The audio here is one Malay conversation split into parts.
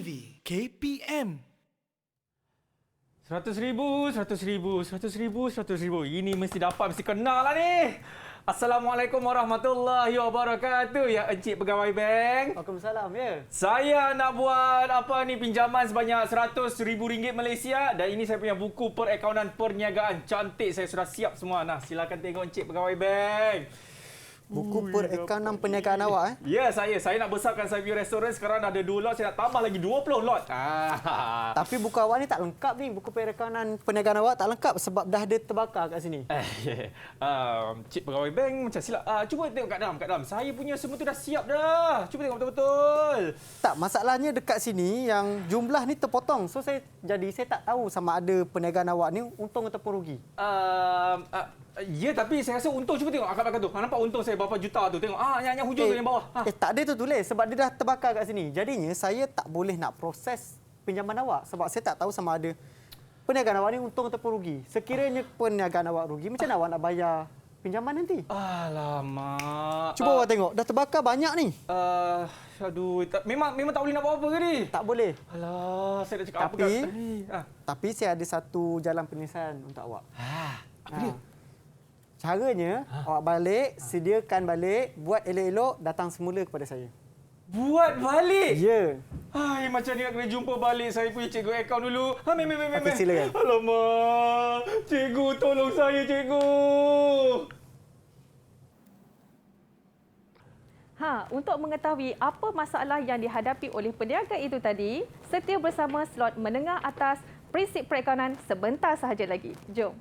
TV KPM. 100,000, 100,000, 100,000, 100,000. Ini mesti dapat, mesti kenal lah ni. Assalamualaikum warahmatullahi wabarakatuh. Ya Encik Pegawai Bank. Waalaikumsalam, ya. Saya nak buat pinjaman sebanyak RM100,000 Malaysia. Dan ini saya punya buku perakaunan perniagaan. Cantik, saya sudah siap semua. Nah, silakan tengok Encik Pegawai Bank. Buku perakaunan perniagaan awak, Ya, saya nak besarkan saya punya restoran. Sekarang dah ada 2 lot, saya nak tambah lagi 20 lot. Tapi buku awak ni tak lengkap ni. Buku perakaunan perniagaan awak tak lengkap sebab dah ada terbakar kat sini. Cik Pegawai Bank macam silap. Cuba tengok kat dalam. Saya punya semua tu dah siap dah. Cuba tengok betul-betul. Tak, masalahnya dekat sini yang jumlah ni terpotong. So saya tak tahu sama ada perniagaan awak ni untung ataupun rugi. Ya, tapi saya rasa untung. Cuba tengok akad-akad tu. Nampak untung saya berapa juta tu. Tengok. Yang hujung tu yang bawah. Tak ada tu tulis sebab dia dah terbakar kat sini. Jadinya saya tak boleh nak proses pinjaman awak sebab saya tak tahu sama ada perniagaan awak ni untung ataupun rugi. Sekiranya perniagaan awak rugi, macam mana awak nak bayar pinjaman nanti? Alamak. Cuba awak tengok, dah terbakar banyak ni. Aduh, memang tak boleh nak buat apa ke ni? Tak boleh. Alah, saya dah cakap apa Tapi- kat tadi. Tapi saya ada satu jalan penyelesaian untuk awak. Apa dia? Caranya, awak balik, sediakan balik, buat elok-elok, datang semula kepada saya. Buat balik? Ya. Hai, macam ni nak kena jumpa balik saya punya cikgu akaun dulu. Mem. Okey, silakan. Alamak, cikgu tolong saya, cikgu. Untuk mengetahui apa masalah yang dihadapi oleh peniaga itu tadi, setia bersama slot menengah atas prinsip perakaunan sebentar sahaja lagi. Jom.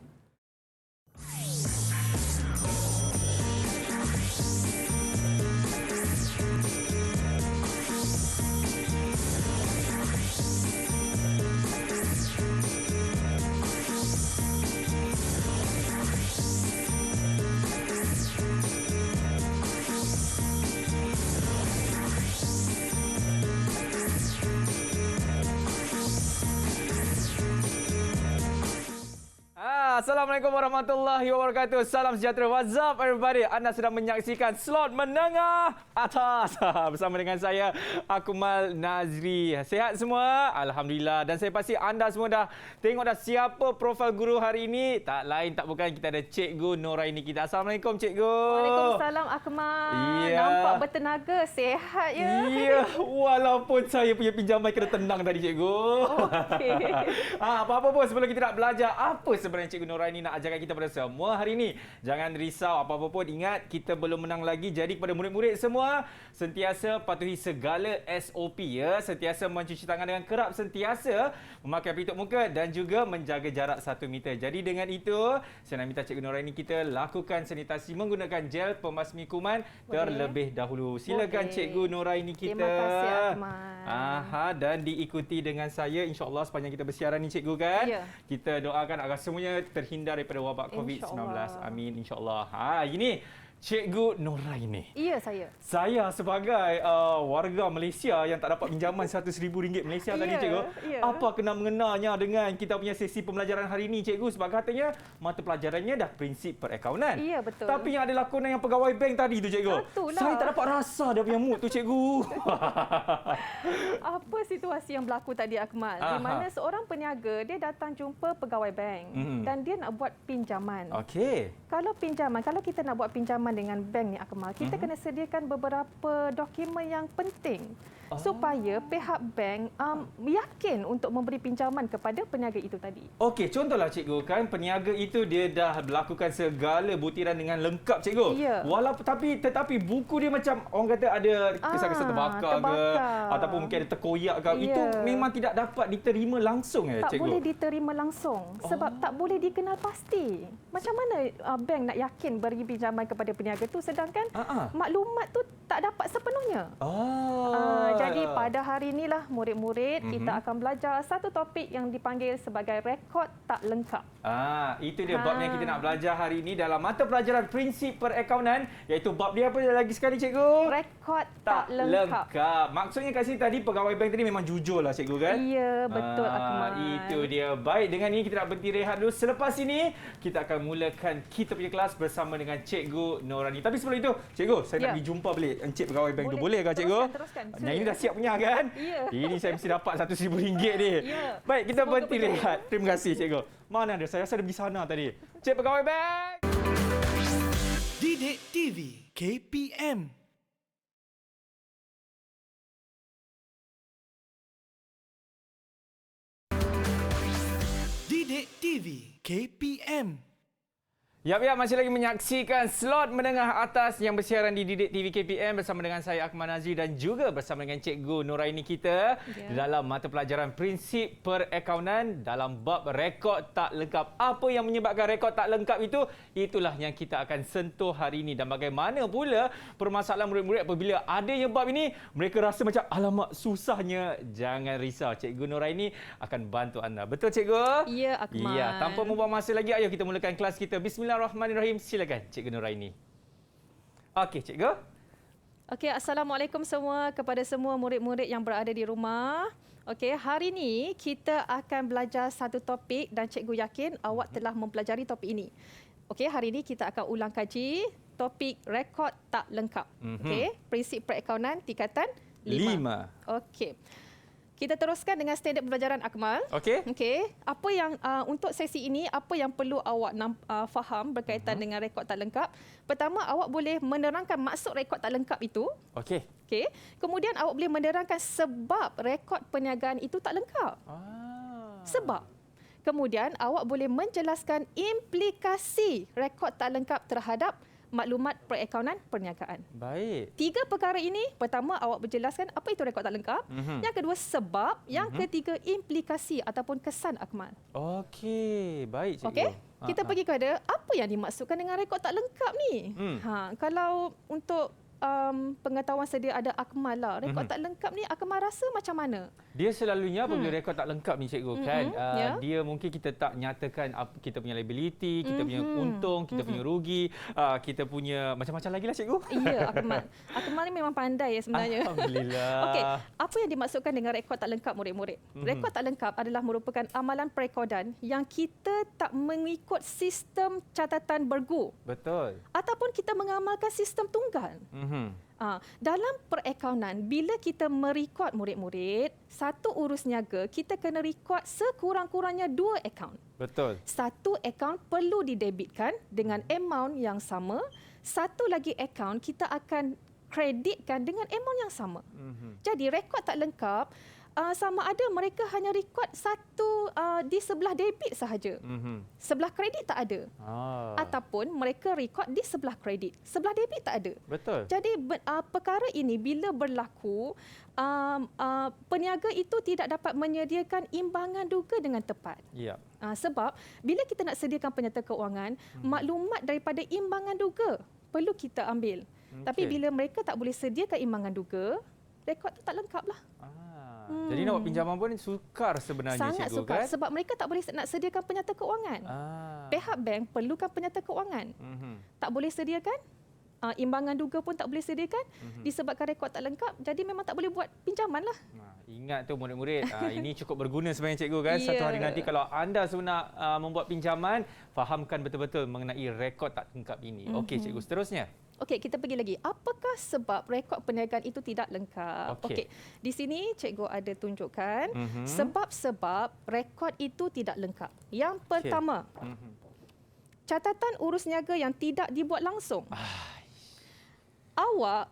Assalamualaikum warahmatullahi wabarakatuh. Salam sejahtera. What's up everybody? Anda sedang menyaksikan slot menengah atas bersama dengan saya Akmal Nazri. Sihat semua? Alhamdulillah. Dan saya pasti anda semua dah tengok dah siapa profil guru hari ini. Tak lain tak bukan, kita ada Cikgu Noraini kita. Assalamualaikum Cikgu. Waalaikumsalam Akmal. Ya. Nampak bertenaga, sihat ya. Ya, walaupun saya punya pinjaman kena tenang tadi Cikgu. Okey. Apa-apa pun sebelum kita nak belajar apa sebenarnya Cikgu Noraini nak ajarkan kita pada semua hari ini. Jangan risau apa-apa pun, ingat kita belum menang lagi. Jadi kepada murid-murid semua, sentiasa patuhi segala SOP ya. Sentiasa mencuci tangan dengan kerap, sentiasa memakai pelitup muka dan juga menjaga jarak 1 meter. Jadi dengan itu, saya nak minta Cikgu Noraini kita lakukan sanitasi menggunakan gel pembasmi kuman terlebih dahulu. Silakan Boleh. Cikgu Noraini kita. Terima kasih Akmal. Dan diikuti dengan saya insya-Allah sepanjang kita bersiaran ni Cikgu kan. Ya. Kita doakan agar semuanya terhindar daripada wabak COVID-19. InsyaAllah. Amin insya-Allah. Ini Cikgu Noraini. Ya, saya. Saya sebagai warga Malaysia yang tak dapat pinjaman RM100,000 Malaysia tadi Ya, Cikgu. ya. Apa kena mengenanya dengan kita punya sesi pembelajaran hari ini Cikgu? Sebab katanya mata pelajarannya dah prinsip perakaunan. Ya, betul. Tapi yang ada lakonan yang pegawai bank tadi tu Cikgu. Itulah. Saya tak dapat rasa dia punya mood tu Cikgu. Apa situasi yang berlaku tadi Akmal? Di mana seorang peniaga dia datang jumpa pegawai bank dan dia nak buat pinjaman. Okey. Kalau kita nak buat pinjaman dengan bank ni Akmal, kita kena sediakan beberapa dokumen yang penting supaya pihak bank yakin untuk memberi pinjaman kepada peniaga itu tadi. Okey, contohlah Cikgu kan peniaga itu dia dah melakukan segala butiran dengan lengkap Cikgu. Ya. Tetapi buku dia macam orang kata ada kesan-kesan terbakar ke ataupun mungkin ada terkoyak ke. Ya. Itu memang tidak dapat diterima langsung Tak Cikgu. boleh diterima langsung sebab tak boleh dikenal pasti. Macam mana bank nak yakin beri pinjaman kepada peniaga tu sedangkan maklumat tu tak dapat sepenuhnya. Jadi pada hari inilah murid-murid kita akan belajar satu topik yang dipanggil sebagai rekod tak lengkap. Itu dia bab yang kita nak belajar hari ini dalam mata pelajaran prinsip perakaunan, iaitu bab dia apa lagi sekali Cikgu? Rekod tak lengkap. Maksudnya kat sini tadi pegawai bank tadi memang jujur lah Cikgu kan? Ya, betul Akmal. Itu dia. Baik, dengan ini kita nak berhenti rehat dulu. Selepas ini kita akan mulakan kita punya kelas bersama dengan Cikgu Norani. Tapi sebelum itu, cikgu, saya nak pergi jumpa balik Encik Pegawai Bank tu. Boleh ke cikgu? Teruskan. Yang ini dah siap punya kan? Ya. Ini saya mesti dapat RM1,000 ni. Ya. Baik, kita Semoga berhenti betul. rehat. Terima kasih cikgu. Mana ada? Saya rasa ada pergi sana tadi. Cik Pegawai Bank. Didik TV KPM. Didik TV KPM. Ya, masih lagi menyaksikan slot menengah atas yang bersiaran di Didik TV KPM bersama dengan saya Akmal Nazri dan juga bersama dengan Cikgu Noraini kita dalam mata pelajaran Prinsip Perakaunan dalam bab rekod tak lengkap. Apa yang menyebabkan rekod tak lengkap itu? Itulah yang kita akan sentuh hari ini dan bagaimana pula permasalahan murid-murid apabila adanya bab ini mereka rasa macam alamak susahnya. Jangan risau, Cikgu Noraini akan bantu anda. Betul Cikgu? Ya, Akmal. Ya, tanpa membuang masa lagi, ayo kita mulakan kelas kita. Bismillahirrahmanirrahim. Silakan Cikgu Noraini. Okey, Cikgu. Okey, Assalamualaikum semua kepada semua murid-murid yang berada di rumah. Okey, hari ini kita akan belajar satu topik dan cikgu yakin awak telah mempelajari topik ini. Okey, hari ini kita akan ulang kaji topik rekod tak lengkap. Okey, prinsip perakaunan tingkatan 5. Okey. Kita teruskan dengan standard pembelajaran Akmal. Okey. Okey, apa yang untuk sesi ini apa yang perlu awak faham berkaitan dengan rekod tak lengkap? Pertama, awak boleh menerangkan maksud rekod tak lengkap itu. Okey. Okey. Kemudian awak boleh menerangkan sebab rekod perniagaan itu tak lengkap. Sebab. Kemudian awak boleh menjelaskan implikasi rekod tak lengkap terhadap maklumat perakaunan perniagaan. Baik. 3 perkara ini, pertama awak berjelaskan apa itu rekod tak lengkap. Yang kedua sebab, yang ketiga implikasi ataupun kesan Akmal. Okey, baik cikgu. Okey. Kita pergi kepada apa yang dimaksudkan dengan rekod tak lengkap ni. Kalau untuk pengetahuan sedia ada Akmal lah. Rekod tak lengkap ni Akmal rasa macam mana? Dia selalunya apabila rekod tak lengkap ni cikgu kan, dia mungkin kita tak nyatakan kita punya liability, kita punya untung, kita punya rugi, kita punya macam-macam lagi lah cikgu. Ya, Akmal. Akmal ni memang pandai ya sebenarnya. Alhamdulillah. Okey, apa yang dimaksudkan dengan rekod tak lengkap murid-murid? Rekod tak lengkap adalah merupakan amalan perekodan yang kita tak mengikut sistem catatan bergu Betul. ataupun kita mengamalkan sistem tunggal. Dalam perakaunan, bila kita merekod murid-murid, satu urus niaga, kita kena rekod sekurang-kurangnya 2 akaun. Betul. Satu akaun perlu didebitkan dengan amount yang sama. Satu lagi akaun kita akan kreditkan dengan amount yang sama. Jadi rekod tak lengkap sama ada mereka hanya rekod satu di sebelah debit sahaja. Sebelah kredit tak ada. Ataupun mereka rekod di sebelah kredit. Sebelah debit tak ada. Betul. Jadi perkara ini bila berlaku, peniaga itu tidak dapat menyediakan imbangan duga dengan tepat. Ya. Sebab bila kita nak sediakan penyata keuangan, maklumat daripada imbangan duga perlu kita ambil. Tapi bila mereka tak boleh sediakan imbangan duga, rekod tu tak lengkap lah. Jadi nak buat pinjaman pun sukar sebenarnya Sangat cikgu sukar kan? sebab mereka tak boleh nak sediakan penyata keuangan. Pihak bank perlukan penyata keuangan. Tak boleh sediakan, imbangan duga pun tak boleh sediakan disebabkan rekod tak lengkap. Jadi memang tak boleh buat pinjaman lah. Ingat tu murid-murid, ini cukup berguna sebenarnya cikgu kan. Satu hari Ya. nanti kalau anda sebenar membuat pinjaman, fahamkan betul-betul mengenai rekod tak lengkap ini. Okey cikgu, seterusnya. Okey, kita pergi lagi. Apakah sebab rekod perniagaan itu tidak lengkap? Okey. Di sini cikgu ada tunjukkan sebab-sebab rekod itu tidak lengkap. Yang pertama, catatan urus niaga yang tidak dibuat langsung. Awak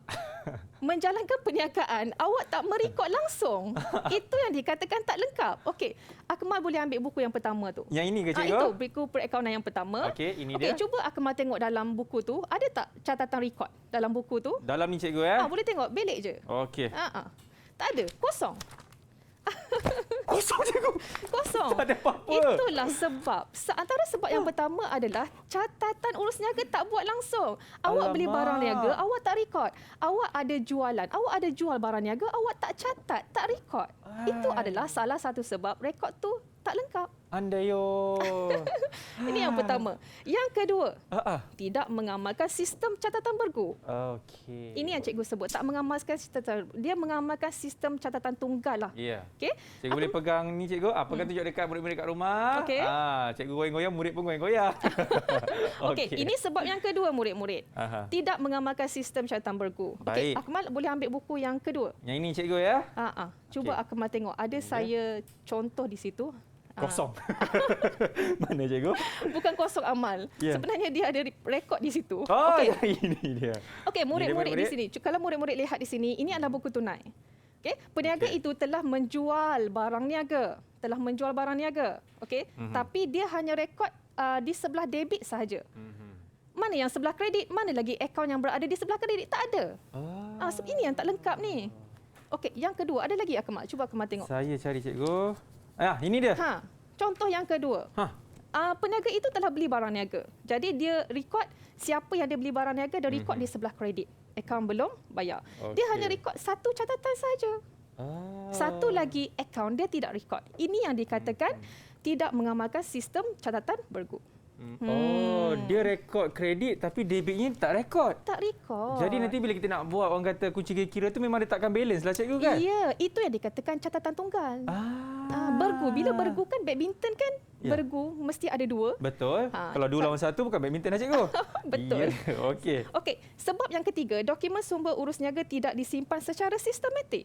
menjalankan perniagaan, awak tak merekod langsung. Itu yang dikatakan tak lengkap. Okey, Akmal boleh ambil buku yang pertama tu. Yang ini ke cikgu? Itu buku perakaunan yang pertama. Okey, ini Okey, dia. cuba Akmal tengok dalam buku tu, ada tak catatan rekod dalam buku tu? Dalam ni cikgu ya? Boleh tengok, belik je. Okey. Tak ada, kosong. Kosong cikgu. Kosong. Tak ada apa-apa. Itulah sebab. Antara sebab yang pertama adalah catatan urus niaga tak buat langsung. Awak beli Alamak. barang niaga, awak tak rekod. Awak ada jualan, awak ada jual barang niaga, awak tak catat, tak rekod. Itu adalah salah satu sebab rekod tu tak lengkap. Andayo. Ini yang pertama. Yang kedua, Ah. tidak mengamalkan sistem catatan bergu. Okey. Ini yang cikgu sebut, tak mengamalkan sistem. Dia mengamalkan sistem catatan tunggal lah. Ya. Okey. Cikgu boleh pegang ni cikgu. Pegang tunjuk dekat murid-murid kat rumah. Okey. Cikgu goyang-goyang, murid pun goyang-goyang. Okey, ini sebab yang kedua murid-murid. Aha. Tidak mengamalkan sistem catatan bergu. Okey, Baik. Akmal boleh ambil buku yang kedua. Yang ini cikgu ya. Cuba Okey. Akmal tengok. Ada saya contoh di situ. Kosong. Mana cikgu? Bukan kosong amal. Ya. Sebenarnya dia ada rekod di situ. Oh, Okey. ya, ini dia. Okey, murid-murid di murid-murid. sini. Kalau murid-murid lihat di sini, ini adalah buku tunai. Okey, peniaga itu telah menjual barang niaga. Okey, tapi dia hanya rekod di sebelah debit sahaja. Mana yang sebelah kredit? Mana lagi akaun yang berada di sebelah kredit? Tak ada. Ini yang tak lengkap ni. Okey, yang kedua ada lagi Akmal. Cuba Akmal tengok. Saya cari cikgu. Ini dia. Contoh yang kedua. Peniaga itu telah beli barang niaga. Jadi dia rekod siapa yang dia beli barang niaga, dia rekod di sebelah kredit. Akaun belum bayar. Dia Okey. hanya rekod satu catatan saja. Satu lagi akaun dia tidak rekod. Ini yang dikatakan tidak mengamalkan sistem catatan bergu. Oh, dia rekod kredit tapi debitnya tak rekod. Tak rekod. Jadi nanti bila kita nak buat orang kata kunci kira tu memang letakkan balance lah cikgu kan? Ya, itu yang dikatakan catatan tunggal. Bergu. Bila bergu kan badminton kan? Ya. Bergu mesti ada dua. Betul. Kalau dua lawan satu bukan badminton lah cikgu. Betul. Ya, okey. Okey, sebab yang ketiga, dokumen sumber urus niaga tidak disimpan secara sistematik.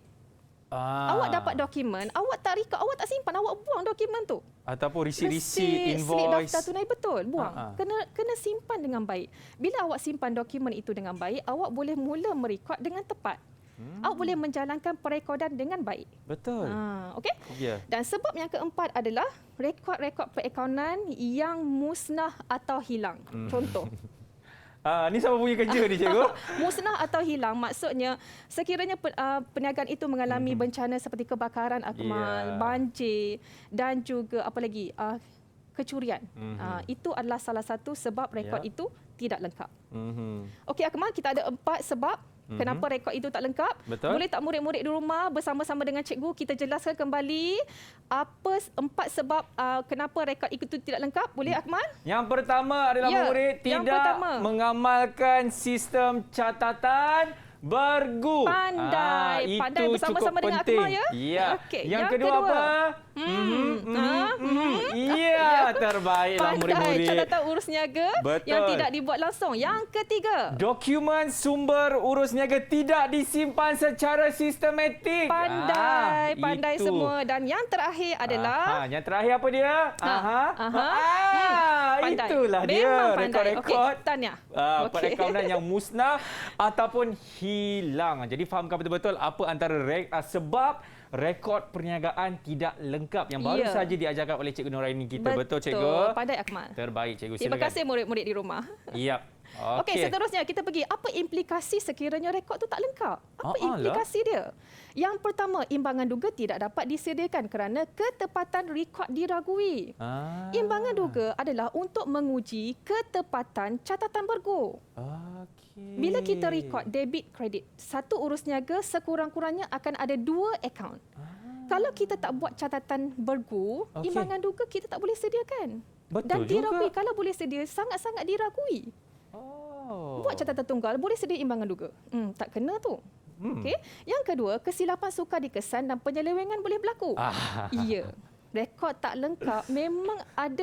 Awak dapat dokumen, awak tak rekod, awak tak simpan, awak buang dokumen tu. Ataupun receipt, Slip invoice. daftar tunai betul, buang. Kena simpan dengan baik. Bila awak simpan dokumen itu dengan baik, awak boleh mula merekod dengan tepat. Awak boleh menjalankan perekodan dengan baik. Betul. Okey? Ya. Dan sebab yang keempat adalah rekod-rekod perakaunan yang musnah atau hilang. Contoh, Ni siapa punya kerja ni cikgu? musnah atau hilang maksudnya sekiranya perniagaan itu mengalami bencana seperti kebakaran, Akmal, Ya. banjir dan juga apa lagi kecurian. Itu adalah salah satu sebab rekod Ya. itu tidak lengkap. Mhm. Okey Akmal, kita ada 4 sebab kenapa rekod itu tak lengkap. Betul. Boleh tak murid-murid di rumah bersama-sama dengan cikgu kita jelaskan kembali apa 4 sebab kenapa rekod itu tidak lengkap? Boleh Akmal? Yang pertama adalah Ya, murid yang tidak pertama. mengamalkan sistem catatan bergu. Pandai. Pandai itu bersama-sama cukup dengan penting. Akmal ya. Ya. Okey, Yang yang kedua kedua. apa? Iya, terbaiklah Pandai murid-murid. catatan urus niaga Betul. yang tidak dibuat langsung. Yang ketiga, Dokumen sumber urus niaga tidak disimpan secara sistematik. pandai itu. semua. Dan yang terakhir adalah Yang terakhir apa dia? pandai. Itulah dia. Memang pandai. Rekod-rekod. Okey, Tanya. Perakaunan yang musnah ataupun hilang. Jadi fahamkan betul-betul apa antara sebab rekod perniagaan tidak lengkap yang baru Ya. saja diajarkan oleh Cikgu Nuraini kita. Betul cikgu? Pandai Akmal. Terbaik cikgu. Terima Silakan. kasih murid-murid di rumah. Yap. Okey, seterusnya kita pergi. Apa implikasi sekiranya rekod tu tak lengkap? Apa implikasi dia? Yang pertama, imbangan duga tidak dapat disediakan kerana ketepatan rekod diragui. Imbangan duga adalah untuk menguji ketepatan catatan bergu. Okey. Bila kita rekod debit kredit, satu urus niaga sekurang-kurangnya akan ada 2 akaun. Kalau kita tak buat catatan bergu, Okey. imbangan duga kita tak boleh sediakan. Betul Dan diragui, juga. kalau boleh sedia, sangat-sangat diragui. Buat catatan tunggal, boleh sedia imbangan duga. Tak kena tu. Okey. Yang kedua, kesilapan sukar dikesan dan penyelewengan boleh berlaku. Ya. Rekod tak lengkap memang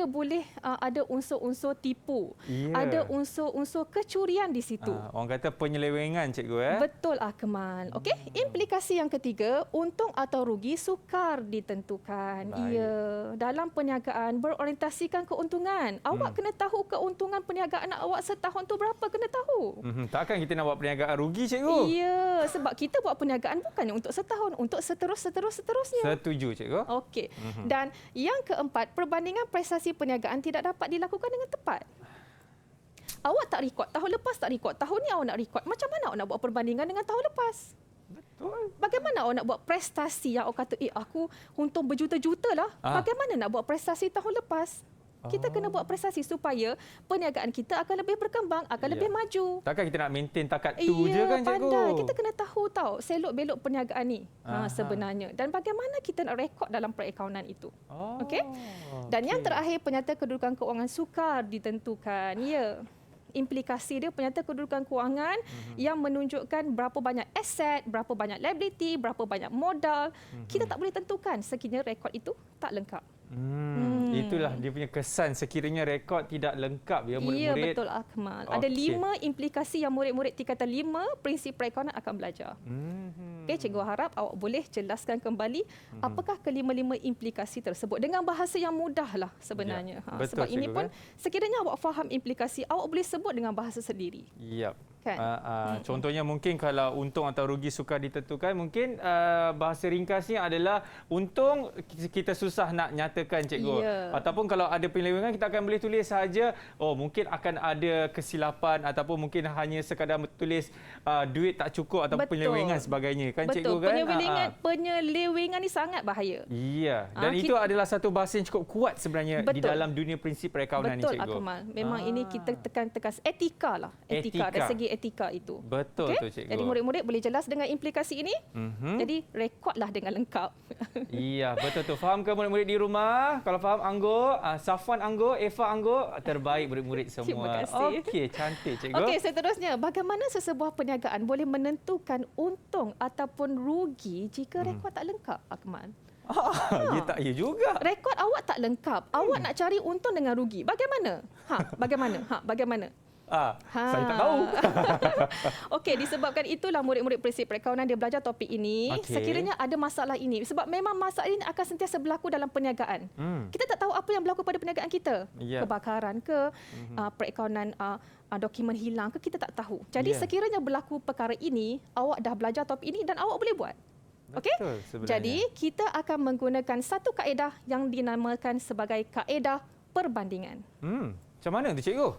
boleh ada unsur-unsur tipu. Ya. Ada unsur-unsur kecurian di situ. Orang kata penyelewengan cikgu Betul Akmal. Okey, implikasi yang ketiga, untung atau rugi sukar ditentukan. Baik. Ya, dalam perniagaan berorientasikan keuntungan. Awak kena tahu keuntungan perniagaan awak setahun tu berapa, kena tahu. Takkan kita nak buat perniagaan rugi cikgu? Ya, sebab kita buat perniagaan bukannya untuk setahun, untuk seterusnya. Setuju cikgu. Okey. Dan yang keempat, perbandingan prestasi perniagaan tidak dapat dilakukan dengan tepat. Awak tak rekod, tahun lepas tak rekod, tahun ni awak nak rekod. Macam mana awak nak buat perbandingan dengan tahun lepas? Betul. Bagaimana awak nak buat prestasi yang awak kata, aku untung berjuta-juta lah. Bagaimana nak buat prestasi tahun lepas? Kita kena buat prestasi supaya perniagaan kita akan lebih berkembang, akan lebih maju. Takkan kita nak maintain takat tu je kan, cikgu? Pandai. Kita kena tahu selok-belok perniagaan ni sebenarnya. Dan bagaimana kita nak rekod dalam perakaunan itu. Okey? Dan yang terakhir, penyata kedudukan kewangan sukar ditentukan. Ya. Implikasi dia penyata kedudukan kewangan yang menunjukkan berapa banyak aset, berapa banyak liability, berapa banyak modal. Kita tak boleh tentukan sekiranya rekod itu tak lengkap. Itulah dia punya kesan sekiranya rekod tidak lengkap ya murid-murid. Ya, betul Akmal. Ada 5 implikasi yang murid-murid tingkatan 5 prinsip perakaunan akan belajar. Okey, cikgu harap awak boleh jelaskan kembali apakah kelima-lima implikasi tersebut dengan bahasa yang mudahlah sebenarnya. Ya, betul, sebab ini cikgu, pun sekiranya awak faham implikasi, awak boleh sebut dengan bahasa sendiri. Ya. Kan? Contohnya mungkin kalau untung atau rugi sukar ditentukan, mungkin bahasa ringkasnya adalah untung kita susah nak nyatakan, cikgu. Ataupun kalau ada penyelewengan, kita akan boleh tulis saja, mungkin akan ada kesilapan ataupun mungkin hanya sekadar tulis duit tak cukup ataupun penyelewengan sebagainya, kan, cikgu? Betul, penyelewengan ni sangat bahaya. Ya, dan itu adalah satu bahasa yang cukup kuat sebenarnya di dalam dunia prinsip perakaunan ni, cikgu. Betul, Akmal. Memang ini kita tekan etika lah. Etika. Dari segi etika itu. Betul tu, cikgu. Jadi murid-murid boleh jelas dengan implikasi ini. Jadi rekodlah dengan lengkap. Iya, betul tu. Faham ke murid-murid di rumah? Kalau faham, anggur. Safwan anggur, Eva anggur. Terbaik murid-murid semua. Terima kasih. Okey, cantik, cikgu. Okey, seterusnya. Bagaimana sesebuah perniagaan boleh menentukan untung ataupun rugi jika rekod tak lengkap, Akmal? Ya juga. Rekod awak tak lengkap. Awak nak cari untung dengan rugi. Bagaimana? Bagaimana? Saya tak tahu. Okey, disebabkan itulah murid-murid prinsip perakaunan dia belajar topik ini. Sekiranya ada masalah ini, sebab memang masalah ini akan sentiasa berlaku dalam perniagaan. Kita tak tahu apa yang berlaku pada perniagaan kita. Kebakaran ke, perakaunan dokumen hilang ke, kita tak tahu. Jadi sekiranya berlaku perkara ini, awak dah belajar topik ini dan awak boleh buat. Okey? Jadi kita akan menggunakan satu kaedah yang dinamakan sebagai kaedah perbandingan. Macam mana tu, cikgu?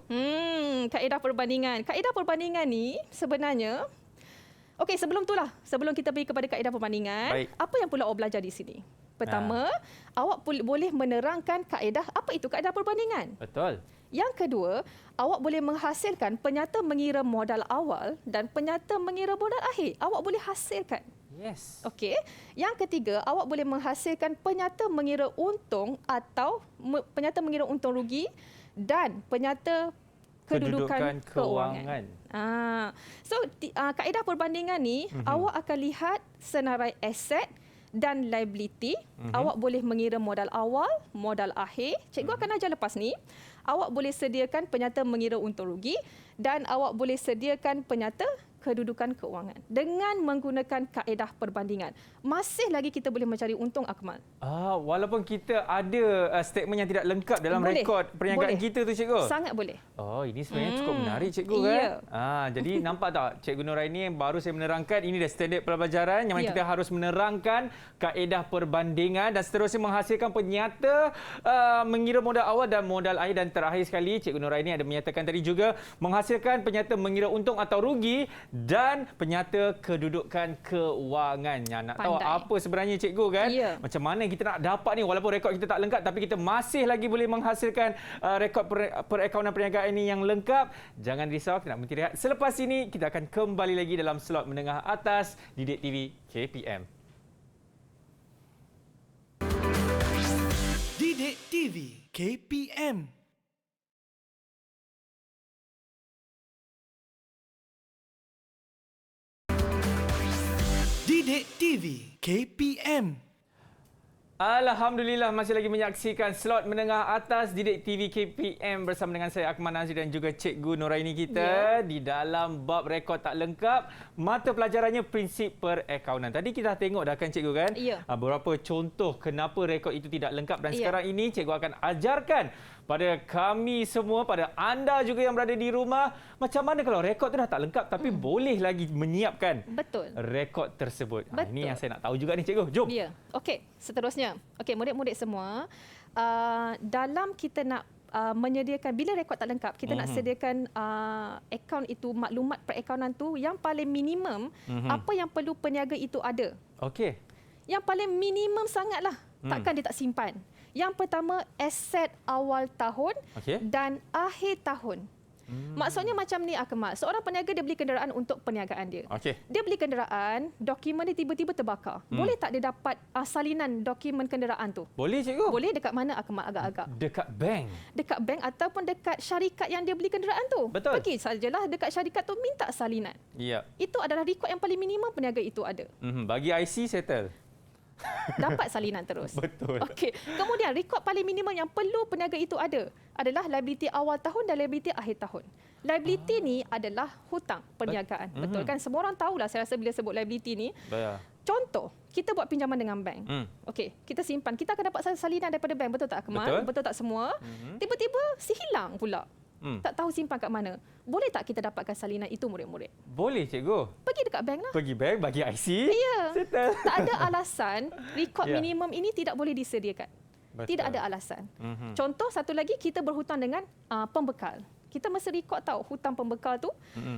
Kaedah perbandingan. Kaedah perbandingan ni sebenarnya, okey, sebelum kita pergi kepada kaedah perbandingan, apa yang perlu awak belajar di sini? Pertama, awak boleh menerangkan kaedah, apa itu kaedah perbandingan? Betul. Yang kedua, awak boleh menghasilkan penyata mengira modal awal dan penyata mengira modal akhir. Awak boleh hasilkan. Yes. Okey. Yang ketiga, awak boleh menghasilkan penyata mengira untung atau penyata mengira untung rugi dan penyata kedudukan kewangan. Kaedah perbandingan ni, awak akan lihat senarai aset dan liability. Awak boleh mengira modal awal, modal akhir. Cikgu akan ajar lepas ni. Awak boleh sediakan penyata mengira untung rugi dan awak boleh sediakan penyata kedudukan keuangan dengan menggunakan kaedah perbandingan. Masih lagi kita boleh mencari untung, Akmal. Walaupun kita ada statement yang tidak lengkap dalam rekod perniagaan kita tu, cikgu? Sangat boleh. Ini sebenarnya cukup menarik, cikgu, kan? Jadi nampak tak, Cikgu Nuraini baru saya menerangkan, ini dah standard pelajaran yang mana kita harus menerangkan kaedah perbandingan dan seterusnya menghasilkan penyata mengira modal awal dan modal akhir, dan terakhir sekali Cikgu Nuraini ada menyatakan tadi juga menghasilkan penyata mengira untung atau rugi dan penyata kedudukan keuangannya. Nak tahu apa sebenarnya, cikgu, kan? Macam mana kita nak dapat ni, walaupun rekod kita tak lengkap tapi kita masih lagi boleh menghasilkan rekod perakaunan perniagaan ini yang lengkap. Jangan risau, kita nak berhenti rehat. Selepas ini kita akan kembali lagi dalam slot menengah atas Didik TV KPM. Didik TV KPM. Didik TV KPM. Alhamdulillah, masih lagi menyaksikan slot menengah atas Didik TV KPM bersama dengan saya Akmal Nazir dan juga Cikgu Nuraini kita di dalam bab rekod tak lengkap, mata pelajarannya prinsip perakaunan. Tadi kita tengok dah kan, cikgu, kan? Beberapa contoh kenapa rekod itu tidak lengkap dan sekarang ini cikgu akan ajarkan pada kami semua, pada anda juga yang berada di rumah, macam mana kalau rekod itu dah tak lengkap tapi boleh lagi menyiapkan rekod tersebut. Ini yang saya nak tahu juga ni, cikgu. Jom. Okey, seterusnya. Okey, murid-murid semua, dalam kita nak menyediakan, bila rekod tak lengkap, kita nak sediakan akaun itu, maklumat perakaunan tu yang paling minimum, apa yang perlu peniaga itu ada. Yang paling minimum sangatlah. Takkan dia tak simpan. Yang pertama, aset awal tahun Okey. dan akhir tahun. Maksudnya macam ni Akmal. Seorang peniaga dia beli kenderaan untuk perniagaan dia. Okey. Dia beli kenderaan, dokumen dia tiba-tiba terbakar. Boleh tak dia dapat salinan dokumen kenderaan tu? Boleh cikgu? Boleh dekat mana Akmal agak-agak? Dekat bank. Dekat bank ataupun dekat syarikat yang dia beli kenderaan tu. Betul. Pergi sajalah dekat syarikat tu minta salinan. Ya. Itu adalah rekod yang paling minimum peniaga itu ada. Bagi IC settle. Dapat salinan terus. Betul. Okey. Kemudian rekod paling minimum yang perlu peniaga itu ada adalah liability awal tahun dan liability akhir tahun. Liability ni adalah hutang perniagaan. Betul kan? Semua orang tahulah saya rasa bila sebut liability ni. Bayar. Contoh, kita buat pinjaman dengan bank. Okey, kita simpan. Kita akan dapat salinan daripada bank. Betul tak Akmal? Betul tak semua? Tiba-tiba hilang pula. Tak tahu simpan kat mana. Boleh tak kita dapatkan salinan itu murid-murid? Boleh cikgu. Pergi dekat bank lah. Pergi bank bagi IC. Ya. Settle. Tak ada alasan rekod Ya. minimum ini tidak boleh disediakan. Betul. Tidak ada alasan. Contoh satu lagi, kita berhutang dengan pembekal. Kita mesti rekod tahu hutang pembekal tu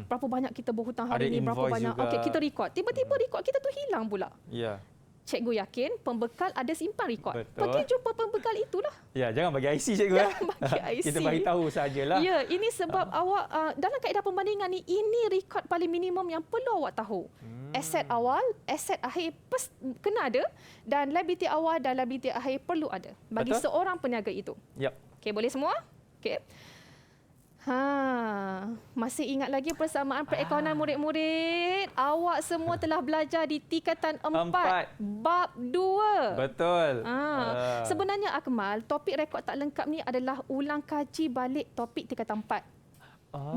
berapa banyak kita berhutang hari Ada ini, berapa invoice banyak. juga. Okey, kita rekod. Tiba-tiba rekod kita tu hilang pula. Ya. Cikgu yakin pembekal ada simpan rekod. Betul. Pergi jumpa pembekal itulah. Ya, jangan bagi IC cikgu. Jangan bagi IC. Kita bagi tahu sajalah. Ya, ini sebab awak dalam kaedah pembandingan ni, ini rekod paling minimum yang perlu awak tahu. Aset awal, aset akhir kena ada, dan liability awal dan liability akhir perlu ada bagi Betul. seorang peniaga itu. Yap. Okey, boleh semua? Okey. Masih ingat lagi persamaan perekonomian murid-murid? Awak semua telah belajar di tingkatan 4, bab 2. Betul. Sebenarnya Akmal, topik rekod tak lengkap ni adalah ulang kaji balik topik tingkatan 4.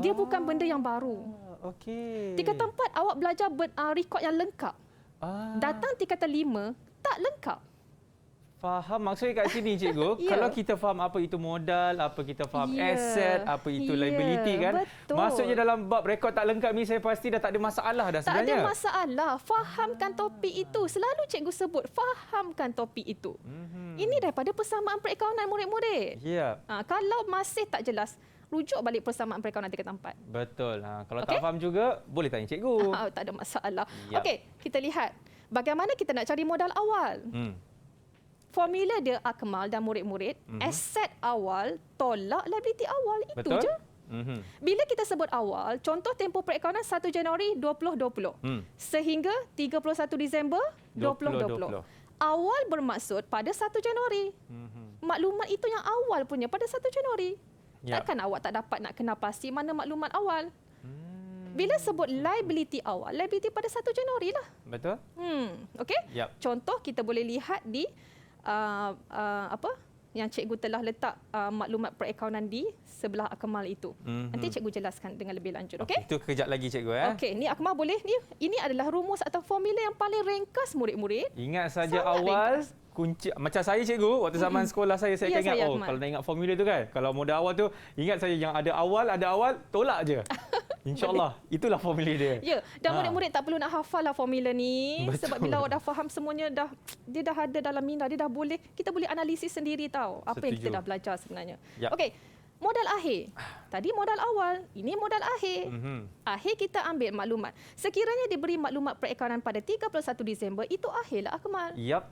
Dia bukan benda yang baru. Okey. Tingkatan 4 awak belajar rekod yang lengkap. Datang tingkatan 5 tak lengkap. Faham maksudnya kat sini cikgu. Ya. Kalau kita faham apa itu modal, apa kita faham Ya. aset, apa itu Ya, liability kan. betul. Maksudnya dalam bab rekod tak lengkap ni saya pasti dah tak ada masalah dah Tak sebenarnya. ada masalah. Fahamkan topik itu. Selalu cikgu sebut, fahamkan topik itu. Ini daripada persamaan perekonomian murid-murid. Ya. Kalau masih tak jelas, rujuk balik persamaan perekonomian tingkatan 4. Betul. Kalau Okey? tak faham juga boleh tanya cikgu. Tak ada masalah. Yap. Okey, kita lihat bagaimana kita nak cari modal awal. Formula dia Akmal dan murid-murid, aset awal tolak liability awal. Itu Betul? je. Bila kita sebut awal, contoh tempoh perekonomian 1 Januari 2020 sehingga 31 Disember 2020. Awal bermaksud pada 1 Januari. Maklumat itu yang awal punya pada 1 Januari. Yap. Takkan awak tak dapat nak kenal pasti mana maklumat awal. Bila sebut liability awal, liability pada 1 Januari lah. Betul? Okey? Yap. Contoh kita boleh lihat di apa yang cikgu telah letak maklumat perekonomian di sebelah Akmal itu. Nanti cikgu jelaskan dengan lebih lanjut. Okey? Itu kejap lagi cikgu ya. Okey, ni Akmal boleh ni. Ini adalah rumus atau formula yang paling ringkas murid-murid. Ingat saja Sangat awal ringkas. kunci macam saya cikgu waktu zaman sekolah saya Ya, akan ingat saya, oh Akmal. kalau nak ingat formula tu kan kalau modal awal tu ingat saja yang ada awal tolak je. InsyaAllah itulah formula dia. Ya, dan murid-murid tak perlu nak hafal lah formula ni. Betul. Sebab bila awak dah faham semuanya, dia dah ada dalam minda, dia dah boleh, kita boleh analisis sendiri tahu apa yang kita Setuju. dah belajar sebenarnya. Yap. Okey, modal akhir. Tadi modal awal, ini modal akhir. Akhir kita ambil maklumat. Sekiranya diberi maklumat perekonomian pada 31 Disember, itu akhirlah Akmal. Yap.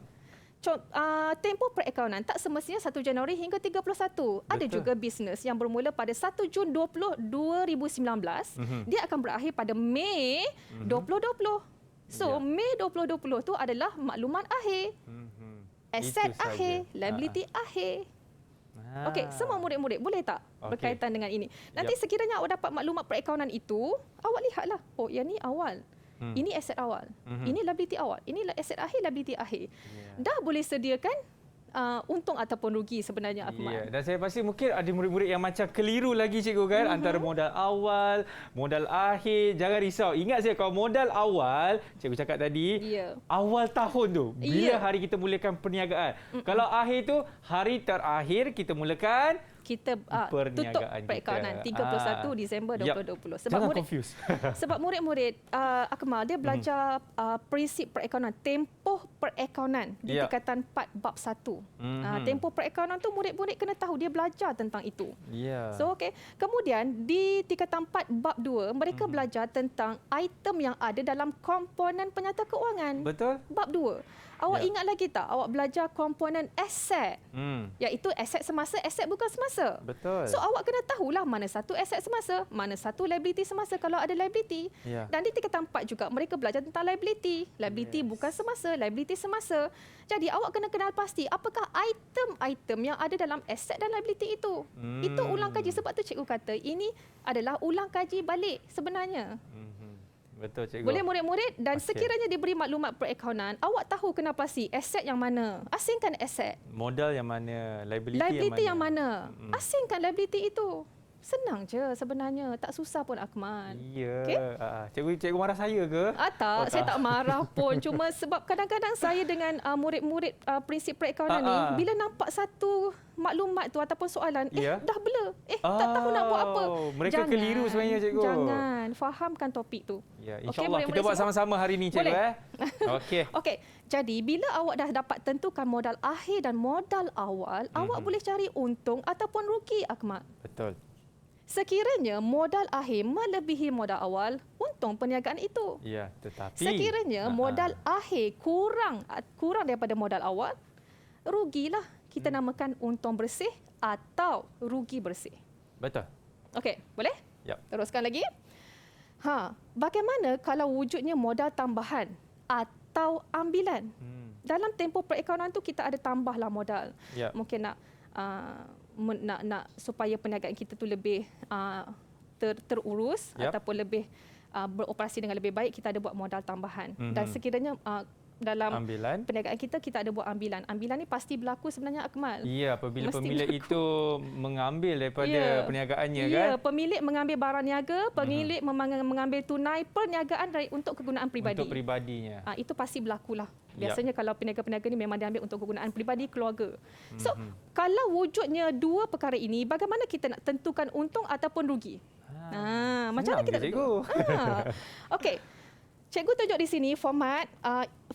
Tempoh perekonomian tak semestinya 1 Januari hingga 31. Ada Betul. juga bisnes yang bermula pada 1 Jun 2019, dia akan berakhir pada Mei 2020. So, Ya. Mei 2020 tu adalah maklumat akhir. Aset Itu saja. akhir, liability akhir. Okey, semua murid-murid boleh tak Okey. berkaitan dengan ini? Nanti sekiranya awak dapat maklumat perekonomian itu, awak lihatlah, oh yang ni awal. Ini aset awal. Ini liability awal. Ini aset akhir, liability akhir. Dah boleh sediakan untung ataupun rugi sebenarnya Akmal. Ya, dan saya pasti mungkin ada murid-murid yang macam keliru lagi cikgu kan antara modal awal, modal akhir. Jangan risau. Ingat saya kalau modal awal, cikgu cakap tadi, Ya. awal tahun tu bila Ya. hari kita mulakan perniagaan. Kalau akhir tu hari terakhir kita mulakan Kita tutup perniagaan perekonomian kita. 31 Disember Yap. 2020. Jangan confuse. Sebab murid-murid Akmal dia belajar prinsip perekonomian, tempoh perekonomian di Yap. tingkatan 4 bab 1. Tempoh perekonomian tu murid-murid kena tahu, dia belajar tentang itu. Ya. So okey, kemudian di tingkatan 4 bab 2 mereka belajar tentang item yang ada dalam komponen penyata keuangan. Betul? Bab 2. Awak ingat lagi tak? Awak belajar komponen aset. Iaitu aset semasa, aset bukan semasa. Betul. So awak kena tahulah mana satu aset semasa, mana satu liability semasa kalau ada liability. Dan di tingkatan 4 juga mereka belajar tentang liability. Liability bukan semasa, liability semasa. Jadi awak kena kenal pasti apakah item-item yang ada dalam aset dan liability itu. Itu ulang kaji. Sebab tu cikgu kata ini adalah ulang kaji balik sebenarnya. Betul, cikgu. Boleh murid-murid dan sekiranya diberi maklumat perakaunan, awak tahu kena pasti aset yang mana. Asingkan aset. Modal yang mana, liability yang mana. Asingkan liability itu. Senang je sebenarnya, tak susah pun Akmal. Ya. Okay? Cikgu marah saya ke? Tak, saya tak marah pun. Cuma sebab kadang-kadang saya dengan murid-murid prinsip perakaunan ni, bila nampak satu maklumat tu ataupun soalan, dah blur. Tak tahu nak buat apa. Mereka keliru sebenarnya, cikgu. Jangan, fahamkan topik tu. Ya, insya-Allah kita buat sama-sama hari ni, cikgu. Okey. Okey. Jadi bila awak dah dapat tentukan modal akhir dan modal awal, awak boleh cari untung ataupun rugi, Akmal. Betul. Sekiranya modal akhir melebihi modal awal, untung perniagaan itu. Ya, tetapi sekiranya modal akhir kurang daripada modal awal, rugilah. Kita namakan untung bersih atau rugi bersih. Betul. Okey, boleh? Ya. Teruskan lagi. Bagaimana kalau wujudnya modal tambahan atau ambilan? Dalam tempoh perakaunan tu kita ada tambahlah modal. Mungkin nak supaya perniagaan kita tu lebih terurus ataupun lebih beroperasi dengan lebih baik, kita ada buat modal tambahan. Dan sekiranya dalam perniagaan kita ada buat ambilan. Ambilan ni pasti berlaku sebenarnya, Akmal. Ya, apabila pemilik itu mengambil daripada perniagaannya kan. Ya, pemilik mengambil barang niaga, pemilik mengambil tunai perniagaan untuk kegunaan peribadi. Untuk peribadinya. Itu pasti berlakulah. Biasanya kalau peniaga-peniaga ni memang diambil untuk kegunaan peribadi keluarga. So, kalau wujudnya dua perkara ini, bagaimana kita nak tentukan untung ataupun rugi? Macam mana kita tentu? Okey. Cikgu tunjuk di sini format.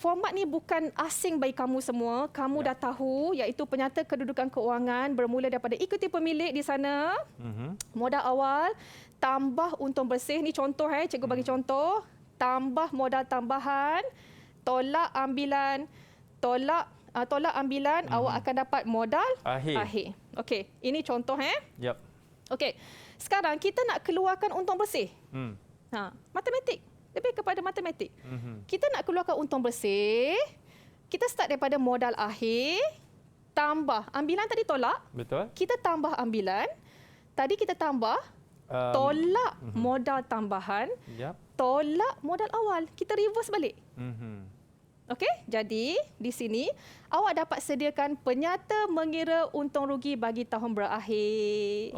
Format ni bukan asing bagi kamu semua. Kamu dah tahu, iaitu penyata kedudukan keuangan bermula daripada ikuti pemilik di sana. Modal awal, tambah untung bersih. Ni contoh, cikgu bagi contoh. Tambah modal tambahan, tolak ambilan, awak akan dapat modal akhir. Okey, ini contoh. Yep. Okey, sekarang kita nak keluarkan untung bersih. Matematik. Lebih kepada matematik. Kita nak keluarkan untung bersih, kita start daripada modal akhir, tambah. Ambilan tadi tolak. Betul. Kita tambah ambilan. Tadi kita tambah, tolak modal tambahan, tolak modal awal. Kita reverse balik. Okey, jadi di sini awak dapat sediakan penyata mengira untung rugi bagi tahun berakhir.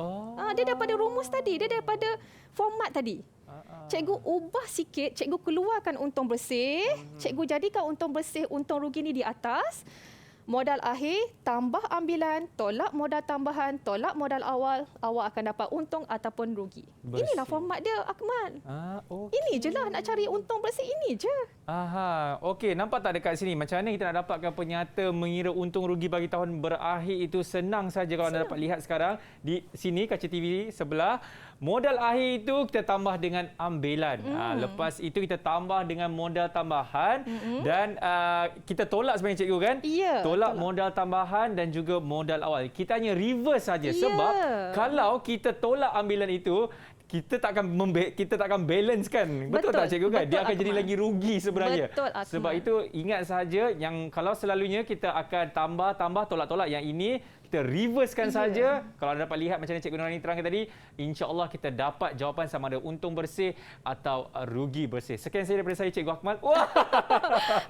Dia daripada rumus tadi, dia daripada format tadi. Cikgu ubah sikit, cikgu keluarkan untung bersih, cikgu jadikan untung bersih, untung rugi ni di atas. Modal akhir, tambah ambilan, tolak modal tambahan, tolak modal awal, awak akan dapat untung ataupun rugi. Bersih. Inilah format dia, Akmal. Ini je lah nak cari untung bersih, ini je. Okey, nampak tak dekat sini macam mana kita nak dapatkan penyata mengira untung rugi bagi tahun berakhir itu senang saja kalau anda dapat lihat sekarang di sini kaca TV sebelah. Modal akhir itu kita tambah dengan ambilan. Lepas itu kita tambah dengan modal tambahan dan kita tolak sebenarnya, cikgu kan? Ya. Tolak modal tambahan dan juga modal awal. Kita hanya reverse saja sebab kalau kita tolak ambilan itu kita takkan balance kan. Betul tak, cikgu kan? Dia akan jadi lagi rugi sebenarnya. Betul, Akmal. Sebab itu ingat saja yang kalau selalunya kita akan tambah tolak-tolak, yang ini kita reversekan saja. Kalau anda dapat lihat macam mana Cikgu Nurani terangkan tadi, insya-Allah kita dapat jawapan sama ada untung bersih atau rugi bersih. Sekian saja daripada saya, Cikgu Akmal.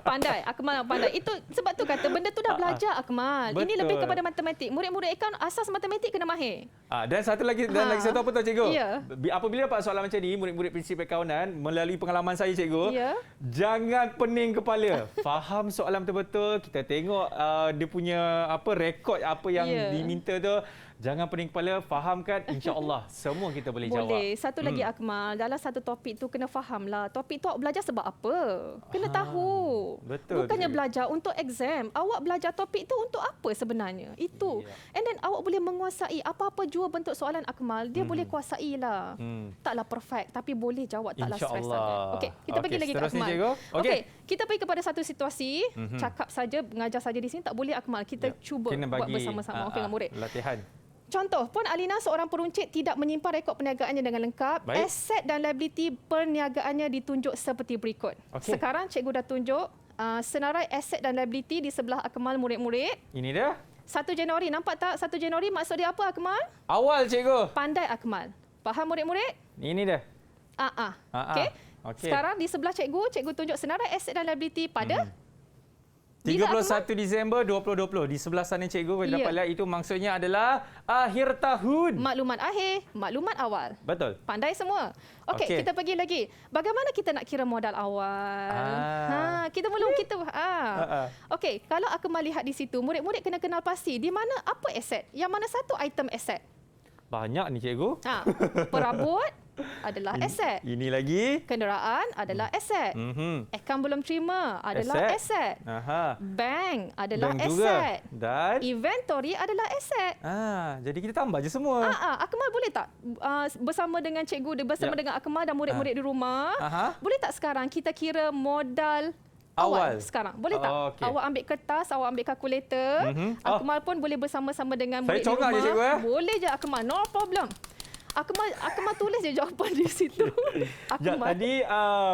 Pandai, Akmal pandai. Itu sebab tu kata benda tu dah belajar, Akmal. Betul. Ini lebih kepada matematik. Murid-murid akaun asas matematik kena mahir. Dan satu lagi satu apa tahu, cikgu? Ya. Apabila dapat soalan macam ni, murid-murid prinsip akaunan melalui pengalaman saya, cikgu, jangan pening kepala. Faham soalan betul-betul, kita tengok dia punya rekod apa yang diminta tu. Jangan pening kepala, fahamkan, insya-Allah semua kita boleh jawab. Boleh. Satu lagi, Akmal, dalam satu topik tu kena fahamlah. Topik tu awak belajar sebab apa? Kena tahu. Betul. Bukannya belajar untuk exam. Awak belajar topik tu untuk apa sebenarnya? Itu. And then awak boleh menguasai apa-apa jua bentuk soalan, Akmal, dia boleh kuasai lah. Taklah perfect tapi boleh jawab, taklah stres sangat. Okey, kita bagi lagi kat Akmal. Okey, Kita pergi kepada satu situasi, cakap saja, mengajar saja di sini tak boleh Akmal. Kita cuba Kena buat bagi bersama-sama dengan murid. latihan. Contoh, Puan Alina seorang peruncit tidak menyimpan rekod perniagaannya dengan lengkap. Baik. Aset dan liability perniagaannya ditunjuk seperti berikut. Okey. Sekarang cikgu dah tunjuk senarai aset dan liability di sebelah Akmal murid-murid. Ini dia. 1 Januari, nampak tak 1 Januari maksud dia apa Akmal? Awal cikgu. Pandai Akmal. Faham murid-murid? Ini dia. Okey. Okey. Sekarang di sebelah cikgu tunjuk senarai aset dan liability pada 31 Disember 2020. Di sebelah sana cikgu boleh dapat lihat itu maksudnya adalah akhir tahun. maklumat akhir, maklumat awal. Betul. Pandai semua. Okey, kita pergi lagi. Bagaimana kita nak kira modal awal? Kita belum Okey, kalau aku melihat di situ, murid-murid kena kenal pasti di mana apa aset, yang mana satu item aset. Banyak ni cikgu. Perabot adalah aset. Ini lagi. Kenderaan adalah aset. Akaun belum terima adalah aset. Bank adalah aset. Dan inventory adalah aset. Jadi kita tambah je semua. Akmal boleh tak bersama dengan cikgu, bersama dengan Akmal dan murid-murid di rumah, boleh tak sekarang kita kira modal awal sekarang? Boleh tak? Okay. Awak ambil kertas, awak ambil kalkulator. Akmal pun boleh bersama-sama dengan murid di rumah. Saya congak je cikgu. Boleh je Akmal, no problem. Akmal tulis je jawapan di situ. Tadi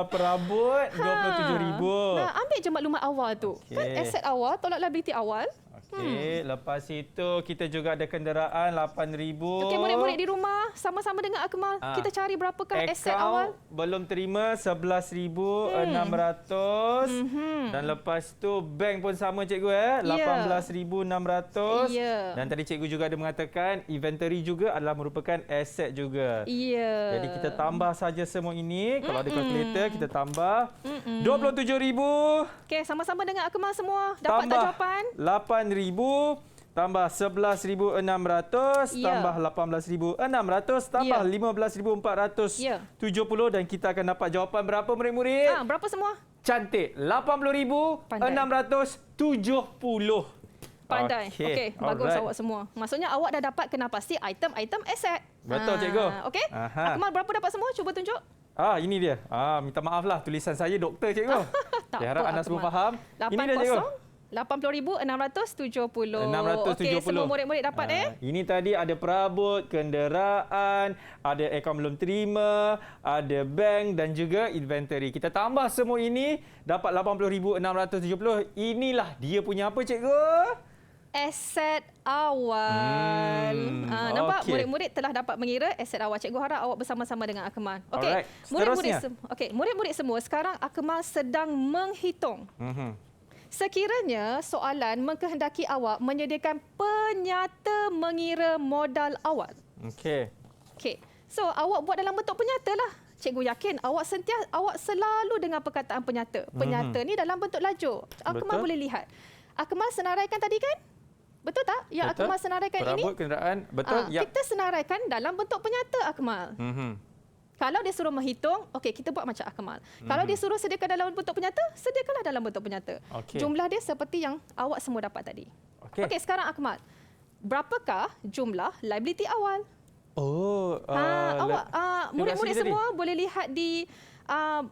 perabot 27,000. Ambil je maklumat awal tu. Kan aset awal, tolak liability awal. Okey, lepas itu kita juga ada kenderaan 8,000. Okey, murid-murid di rumah sama-sama dengan Akmal. Kita cari berapakah aset awal? Belum terima 11,600. Dan lepas tu bank pun sama cikgu 18,600. Dan tadi cikgu juga ada mengatakan inventory juga adalah merupakan aset juga. Jadi kita tambah saja semua ini. Kalau ada kalkulator kita tambah 27,000. Okey, sama-sama dengan Akmal semua. Dapat tak jawapan? 8,000 tambah 11,600 tambah 18,600 tambah 15,470 dan kita akan dapat jawapan berapa murid-murid? Berapa semua? Cantik. 80,670. Pandai. Okey, bagus awak semua. Maksudnya awak dah dapat kenal pasti item-item aset. Betul cikgu. Okey. Akmal berapa dapat semua? Cuba tunjuk. Ini dia. Minta maaflah tulisan saya doktor cikgu. Tak harap anda semua faham. 80. Ini dia cikgu. 80,670. 670. Okey, semua murid-murid dapat Ini tadi ada perabot, kenderaan, ada akaun belum terima, ada bank dan juga inventory. Kita tambah semua ini dapat 80,670. Inilah dia punya apa cikgu? Aset awal. Nampak murid-murid telah dapat mengira aset awal. Cikgu harap awak bersama-sama dengan Akmal. Okey. Murid-murid semua sekarang Akmal sedang menghitung. Sekiranya soalan mengkehendaki awak menyediakan penyata mengira modal awal. Okey. So awak buat dalam bentuk penyata lah. Cikgu yakin awak selalu dengar perkataan penyata. Penyata ni dalam bentuk lajur. Akmal boleh lihat. Akmal senaraikan tadi kan? Betul tak? Yang Akmal senaraikan ini. Perabot kenderaan. Betul. Kita senaraikan dalam bentuk penyata Akmal. Kalau dia suruh menghitung, okey, kita buat macam Akmal. Kalau dia suruh sediakan dalam bentuk penyata, sediakanlah dalam bentuk penyata. Jumlah dia seperti yang awak semua dapat tadi. Okey, sekarang Akmal. Berapakah jumlah liability awal? Murid-murid semua boleh lihat di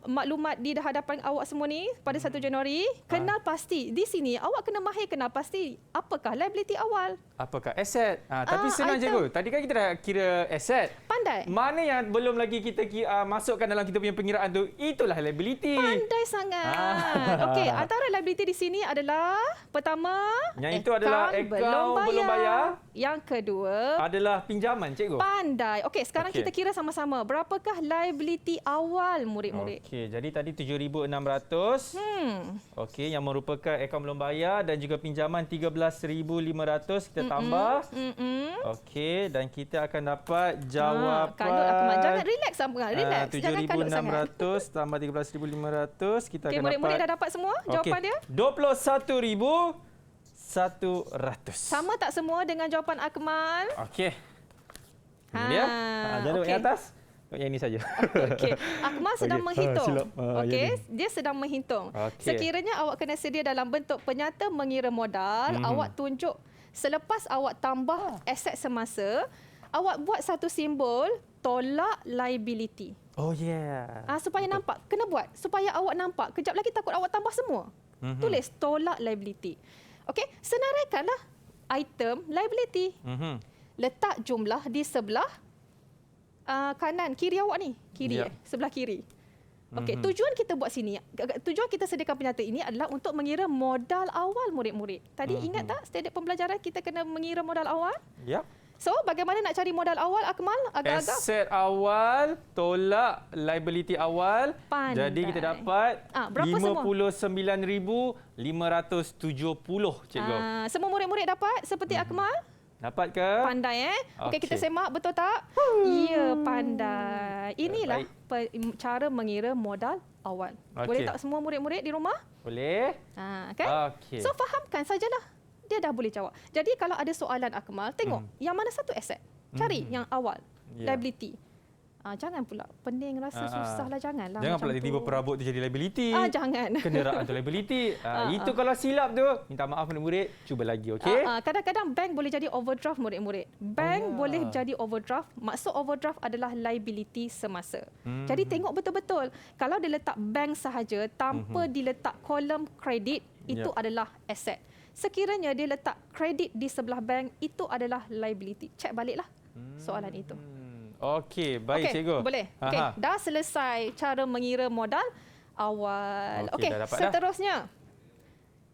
maklumat di hadapan awak semua ni pada 1 Januari. Kenal pasti. Di sini awak kena mahir kenal pasti apakah liability awal. Apakah aset? Tapi senang cikgu. Tadi kan kita dah kira aset. Pandai. Mana yang belum lagi kita masukkan dalam kita punya pengiraan tu, itulah liability. Pandai sangat. Okey, antara liability di sini adalah pertama, yang itu adalah akaun belum bayar. Yang kedua adalah pinjaman cikgu. Pandai. Okey, sekarang kita kira sama-sama. Berapakah liability awal murid-murid? Okey, jadi tadi 7,600. Okey, yang merupakan akaun belum bayar dan juga pinjaman 13,500 kita tambah. Okey, dan kita akan dapat jawapan. Jangan relax sangat. Relax. Jangan kalut sangat. 7,600 tambah 13,500 kita akan dapat. Murid-murid dah dapat semua jawapan dia? 21,100. Sama tak semua dengan jawapan Akmal? Okey. Ini dia. Jangan yang atas. Yang ini saja. Okey. Akmal sedang menghitung. Okey, dia sedang menghitung. Sekiranya awak kena sedia dalam bentuk penyata mengira modal, awak tunjuk selepas awak tambah aset semasa, awak buat satu simbol tolak liability. Oh yeah. Supaya nampak, kena buat. Supaya awak nampak. Kejap lagi takut awak tambah semua. Tulis tolak liability. Okey, senaraikanlah item liability. Letak jumlah di sebelah kanan, kiri awak ni. Kiri sebelah kiri. Okey, tujuan kita buat sini, tujuan kita sediakan penyata ini adalah untuk mengira modal awal murid-murid. Tadi ingat tak standard pembelajaran kita kena mengira modal awal? Yap. So, bagaimana nak cari modal awal, Akmal? Agak-agak Aset awal tolak liability awal. Pandai. Jadi kita dapat berapa semua? 59,570, cikgu. Semua murid-murid dapat seperti Akmal? Dapat ke? Pandai Okey, kita semak betul tak? Ya, pandai. Inilah cara mengira modal awal. Boleh tak semua murid-murid di rumah? Boleh. Kan? So fahamkan sajalah. Dia dah boleh jawab. Jadi kalau ada soalan Akmal, tengok yang mana satu aset. Cari yang awal. Liability. Jangan pula pening rasa susahlah, janganlah. Jangan pula tiba-tiba perabot tu jadi liability. Jangan. Kenderaan tu liability. Itu kalau silap tu, minta maaf murid-murid, cuba lagi, okey? Kadang-kadang bank boleh jadi overdraft murid-murid. Bank boleh jadi overdraft. Maksud overdraft adalah liability semasa. Jadi tengok betul-betul. Kalau dia letak bank sahaja tanpa diletak kolom kredit, itu adalah aset. Sekiranya dia letak kredit di sebelah bank, itu adalah liability. Cek baliklah soalan itu. Okey, baik cikgu. Boleh. Okey, dah selesai cara mengira modal awal. Okey, seterusnya.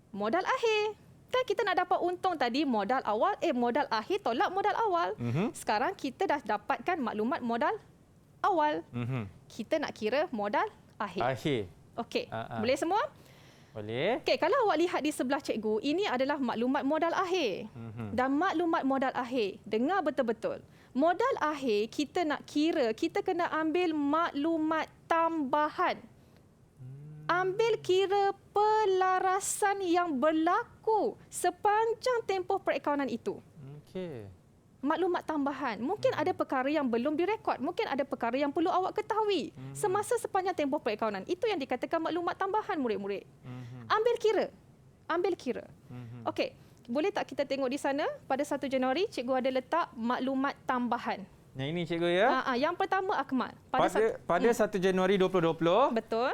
Modal akhir. Kan kita nak dapat untung tadi modal awal, modal akhir tolak modal awal. Sekarang kita dah dapatkan maklumat modal awal. Kita nak kira modal akhir. Okey, boleh semua? Boleh. Okey, kalau awak lihat di sebelah cikgu, ini adalah maklumat modal akhir. Dan maklumat modal akhir, dengar betul-betul. Modal akhir kita nak kira, kita kena ambil maklumat tambahan. Ambil kira pelarasan yang berlaku sepanjang tempoh perakaunan itu. Okey. Maklumat tambahan. Mungkin ada perkara yang belum direkod. Mungkin ada perkara yang perlu awak ketahui semasa sepanjang tempoh perakaunan. Itu yang dikatakan maklumat tambahan murid-murid. Ambil kira. Ambil kira. Okey. Boleh tak kita tengok di sana pada 1 Januari cikgu ada letak maklumat tambahan. Yang ini cikgu ya. Yang pertama Akmal. Pada 1 Januari 2020. Betul.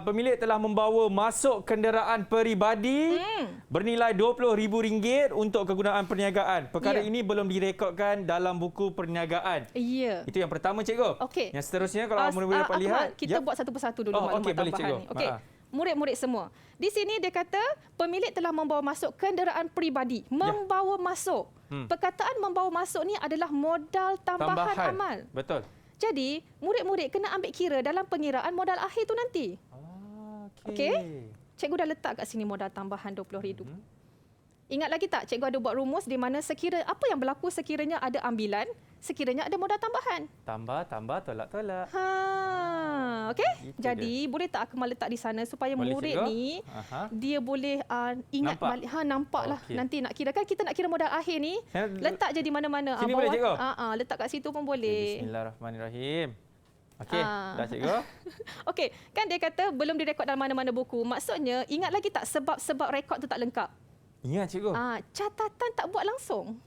Pemilik telah membawa masuk kenderaan peribadi bernilai RM20,000 untuk kegunaan perniagaan. Perkara ini belum direkodkan dalam buku perniagaan. Ya. Itu yang pertama cikgu. Okey. Yang seterusnya kalau murid-murid dapat lihat. Kita buat satu persatu dulu maklumat tambahan ni. Okey. Murid-murid semua. Di sini dia kata pemilik telah membawa masuk kenderaan peribadi. Membawa masuk. Perkataan membawa masuk ni adalah modal tambahan amal. Betul. Jadi, murid-murid kena ambil kira dalam pengiraan modal akhir tu nanti. Okey. Cikgu dah letak kat sini modal tambahan RM20,000. Ingat lagi tak cikgu ada buat rumus di mana apa yang berlaku sekiranya ada ambilan, sekiranya ada modal tambahan. Tambah, tolak. Okey. Jadi boleh tak Akmal letak di sana supaya boleh, murid cikgu ni dia boleh ingat balik. Nampaklah. Nanti nak kira kan kita nak kira modal akhir ni. Letak je di mana-mana. Sini boleh cikgu? Letak kat situ pun boleh. Bismillahirrahmanirrahim. Okey, dah cikgu. Okey, kan dia kata belum direkod dalam mana-mana buku. Maksudnya ingat lagi tak sebab rekod tu tak lengkap. Ingat cikgu. Catatan tak buat langsung.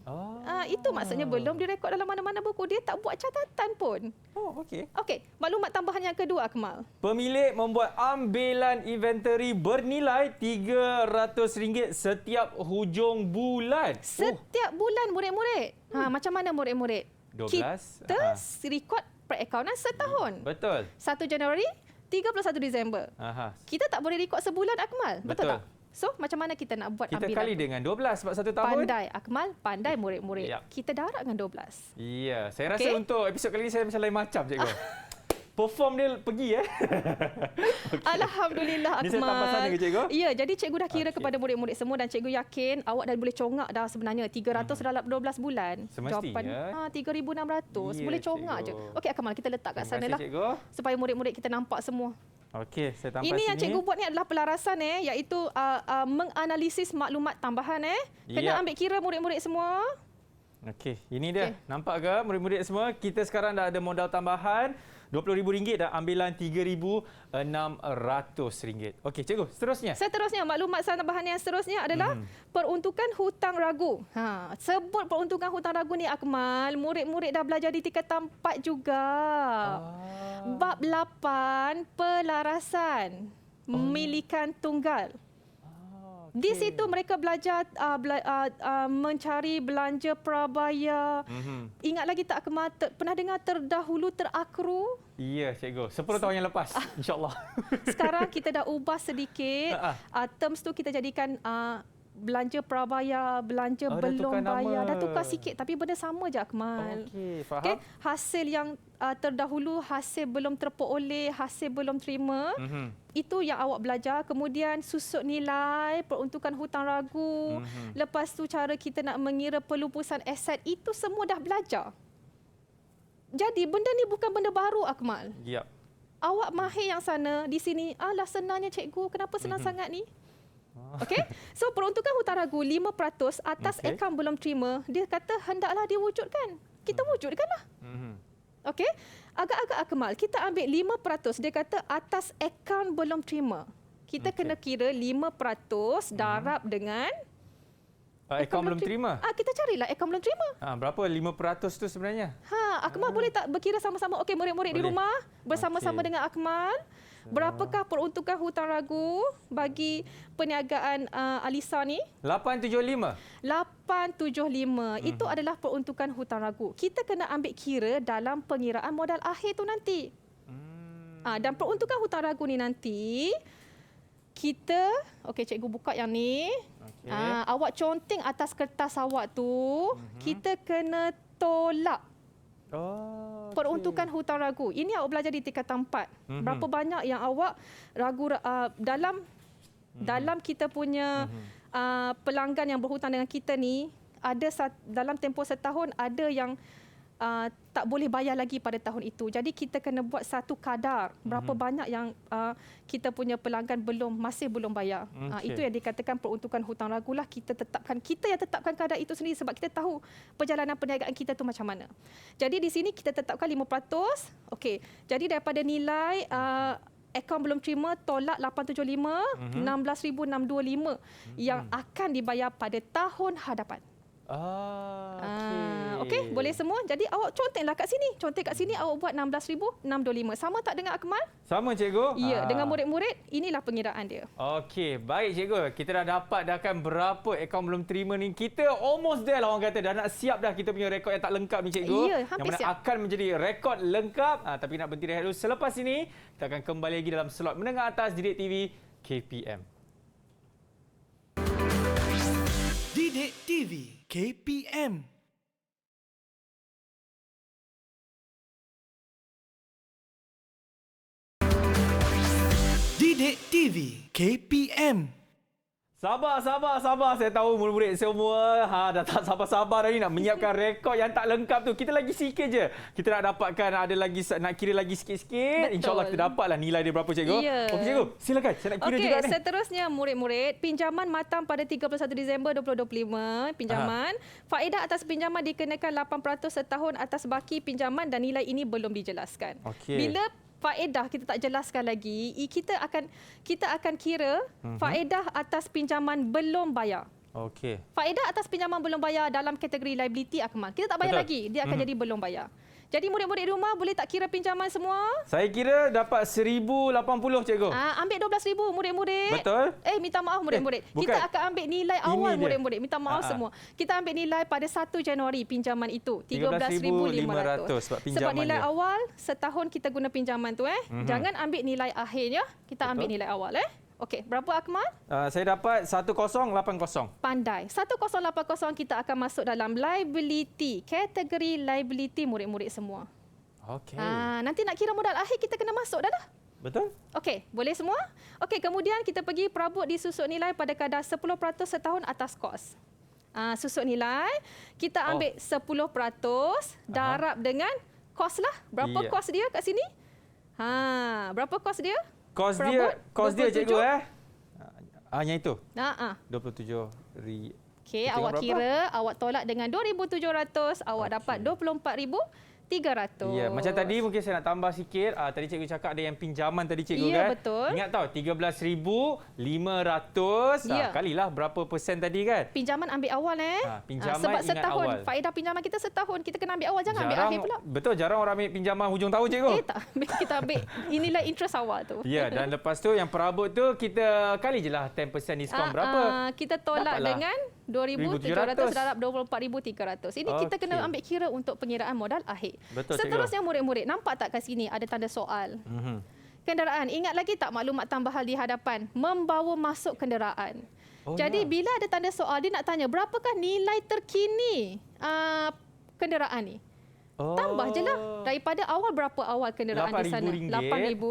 Itu maksudnya belum direkod dalam mana-mana buku. Dia tak buat catatan pun. Okey. Okey, maklumat tambahan yang kedua Akmal. Pemilik membuat ambilan inventory bernilai RM300 setiap hujung bulan. Setiap bulan murid-murid. Macam mana murid-murid? 12. Kita rekod perakaunan setahun. Betul. 1 Januari, 31 Disember. Kita tak boleh rekod sebulan Akmal. Betul tak? So, macam mana kita nak buat ambilan? Kita kali dengan 12 sebab 1 tahun. Pandai, Akmal. Pandai murid-murid. Kita darab dengan 12. Ya, saya rasa untuk episod kali ini saya macam lain macam, cikgu. Perform dia pergi Alhamdulillah Akmal. Ini saya tambah sana ke cikgu? Ya, jadi cikgu dah kira kepada murid-murid semua dan cikgu yakin awak dah boleh congak dah sebenarnya 300 dalam 12 bulan. Semestinya. Jawapan 3,600 boleh congak je. Okey Akmal, kita letak kat sana lah. Supaya murid-murid kita nampak semua. Okey, saya tambah ini sini. Yang cikgu buat ni adalah pelarasan iaitu menganalisis maklumat tambahan Kena ambil kira murid-murid semua. Okey, ini dia. Nampak ke murid-murid semua? Kita sekarang dah ada modal tambahan RM20,000 dan ambilan RM3,600. Okey, cikgu, seterusnya. Seterusnya, maklumat tambahan yang seterusnya adalah peruntukan hutang ragu. Sebut peruntukan hutang ragu ni Akmal, murid-murid dah belajar di tingkatan 4 juga. Bab 8 pelarasan milikan tunggal. Di situ mereka belajar mencari belanja prabaya. Ingat lagi tak Akmal, pernah dengar terdahulu terakru? Ya, cikgu. 10 tahun yang lepas, insya-Allah. Sekarang kita dah ubah sedikit. Terms tu kita jadikan belanja prabaya, belanja belum bayar. Dah tukar sikit tapi benda sama je Akmal. Okey, faham. Okay? Hasil yang terdahulu, hasil belum terperoleh, hasil belum terima. Itu yang awak belajar. Kemudian susut nilai, peruntukan hutang ragu. Lepas tu cara kita nak mengira pelupusan aset, itu semua dah belajar. Jadi benda ni bukan benda baru Akmal. Ya. Awak mahir yang sana, di sini, alah senangnya cikgu, kenapa senang sangat ni? Okey. So peruntukan hutang ragu 5% atas akaun belum terima, dia kata hendaklah diwujudkan. Kita wujudkanlah. Okey. Agak-agak Akmal, kita ambil 5%, dia kata atas akaun belum terima. Kita kena kira 5% darab dengan akaun belum terima. Kita carilah akaun belum terima. Berapa 5% tu sebenarnya? Akmal boleh tak berkira sama-sama? Okey, murid-murid di rumah bersama-sama dengan Akmal. Berapakah peruntukan hutang ragu bagi perniagaan Alisa ni? 875. 875. Itu adalah peruntukan hutang ragu. Kita kena ambil kira dalam pengiraan modal akhir tu nanti. Dan peruntukan hutang ragu ni nanti kita, okey cikgu buka yang ni. Awak conteng atas kertas awak tu, kita kena tolak peruntukan hutang ragu. Ini awak belajar di tingkatan 4. Berapa banyak yang awak ragu dalam kita punya pelanggan yang berhutang dengan kita ni, ada dalam tempoh setahun ada yang tak boleh bayar lagi pada tahun itu. Jadi kita kena buat satu kadar berapa banyak yang kita punya pelanggan masih belum bayar. Itu yang dikatakan peruntukan hutang ragu lah. Kita yang tetapkan kadar itu sendiri sebab kita tahu perjalanan perniagaan kita tu macam mana. Jadi di sini kita tetapkan 5%. Okey. Jadi daripada nilai akaun belum terima tolak 875, 16,625 yang akan dibayar pada tahun hadapan. Okey, boleh semua. Jadi awak contenglah kat sini. Contek kat sini awak buat 16,625. Sama tak dengan Akmal? Sama cikgu. Ya, dengan murid-murid inilah pengiraan dia. Okey, baik cikgu. Kita dah dapat berapa akaun belum terima ni. Kita almost there lah orang kata. Dah nak siap dah kita punya rekod yang tak lengkap ni cikgu. Ya, hampir yang mana siap. akan menjadi rekod lengkap. Tapi nak berhenti rehat dulu. Selepas ini kita akan kembali lagi dalam slot menengah atas Didik TV KPM. Didik TV KPM. Didik TV KPM. Sabar. Saya tahu murid-murid semua dah tak sabar-sabar dah ni nak menyiapkan rekod yang tak lengkap tu. Kita lagi sikit je. Kita nak dapatkan ada lagi nak kira lagi sikit-sikit. InsyaAllah kita dapatlah nilai dia berapa cikgu. Ya. Okey cikgu, silakan. Saya nak kira juga ni. Seterusnya murid-murid, pinjaman matang pada 31 Disember 2025, pinjaman. Faedah atas pinjaman dikenakan 8% setahun atas baki pinjaman dan nilai ini belum dijelaskan. Okey. Bila faedah kita tak jelaskan lagi, kita akan kira faedah atas pinjaman belum bayar. Okey. Faedah atas pinjaman belum bayar dalam kategori liability Akmal. Kita tak bayar lagi, dia akan jadi belum bayar. Jadi murid-murid di rumah boleh tak kira pinjaman semua? Saya kira dapat 1,080 cikgu. Ambil 12,000 murid-murid. Betul? Minta maaf murid-murid. Bukan. Kita akan ambil nilai awal Ini dia. murid-murid. Minta maaf semua. Kita ambil nilai pada 1 Januari pinjaman itu. 13,500. Sebab nilai dia. awal setahun kita guna pinjaman tu. Jangan ambil nilai akhirnya. Kita ambil nilai awal. Okey, berapa Akmal? Saya dapat 1080. Pandai. 1080 kita akan masuk dalam liability. Kategori liability murid-murid semua. Okey. Nanti nak kira modal akhir kita kena masuk dah. Betul? Okey, boleh semua? Okey, kemudian kita pergi perabot disusut nilai pada kadar 10% setahun atas kos. Susut nilai, kita ambil 10% darab dengan kos lah. Berapa kos dia kat sini? Berapa kos dia? Kos dia cikgu yang itu. 27 Okey, awak kira, awak tolak dengan 2,700, awak dapat 300. Ya, macam tadi mungkin saya nak tambah sikit. Tadi cikgu cakap ada yang pinjaman tadi cikgu Ya, kan? betul. Ingat tahu 13,500. Ya. Kalilah berapa persen tadi kan? Pinjaman ambil awal pinjaman sebab ingat setahun. awal. Faedah pinjaman kita setahun. Kita kena ambil awal, jangan ambil akhir pula. Betul, jarang orang ambil pinjaman hujung tahun cikgu. Tak. Kita ambil inilah interest awal tu. Ya, dan lepas tu yang perabot tu kita kali je lah 10% diskaun berapa? Kita tolak Dapatlah. dengan 2,700 darab 24,300. Ini kita kena ambil kira untuk pengiraan modal akhir. Betul, Seterusnya murid-murid, nampak tak kat sini ada tanda soal. Kenderaan, ingat lagi tak maklumat tambahan di hadapan? Membawa masuk kenderaan. Jadi bila ada tanda soal, dia nak tanya berapakah nilai terkini kenderaan ni? Tambah je lah. Daripada awal berapa awal kenderaan di sana? RM8,000.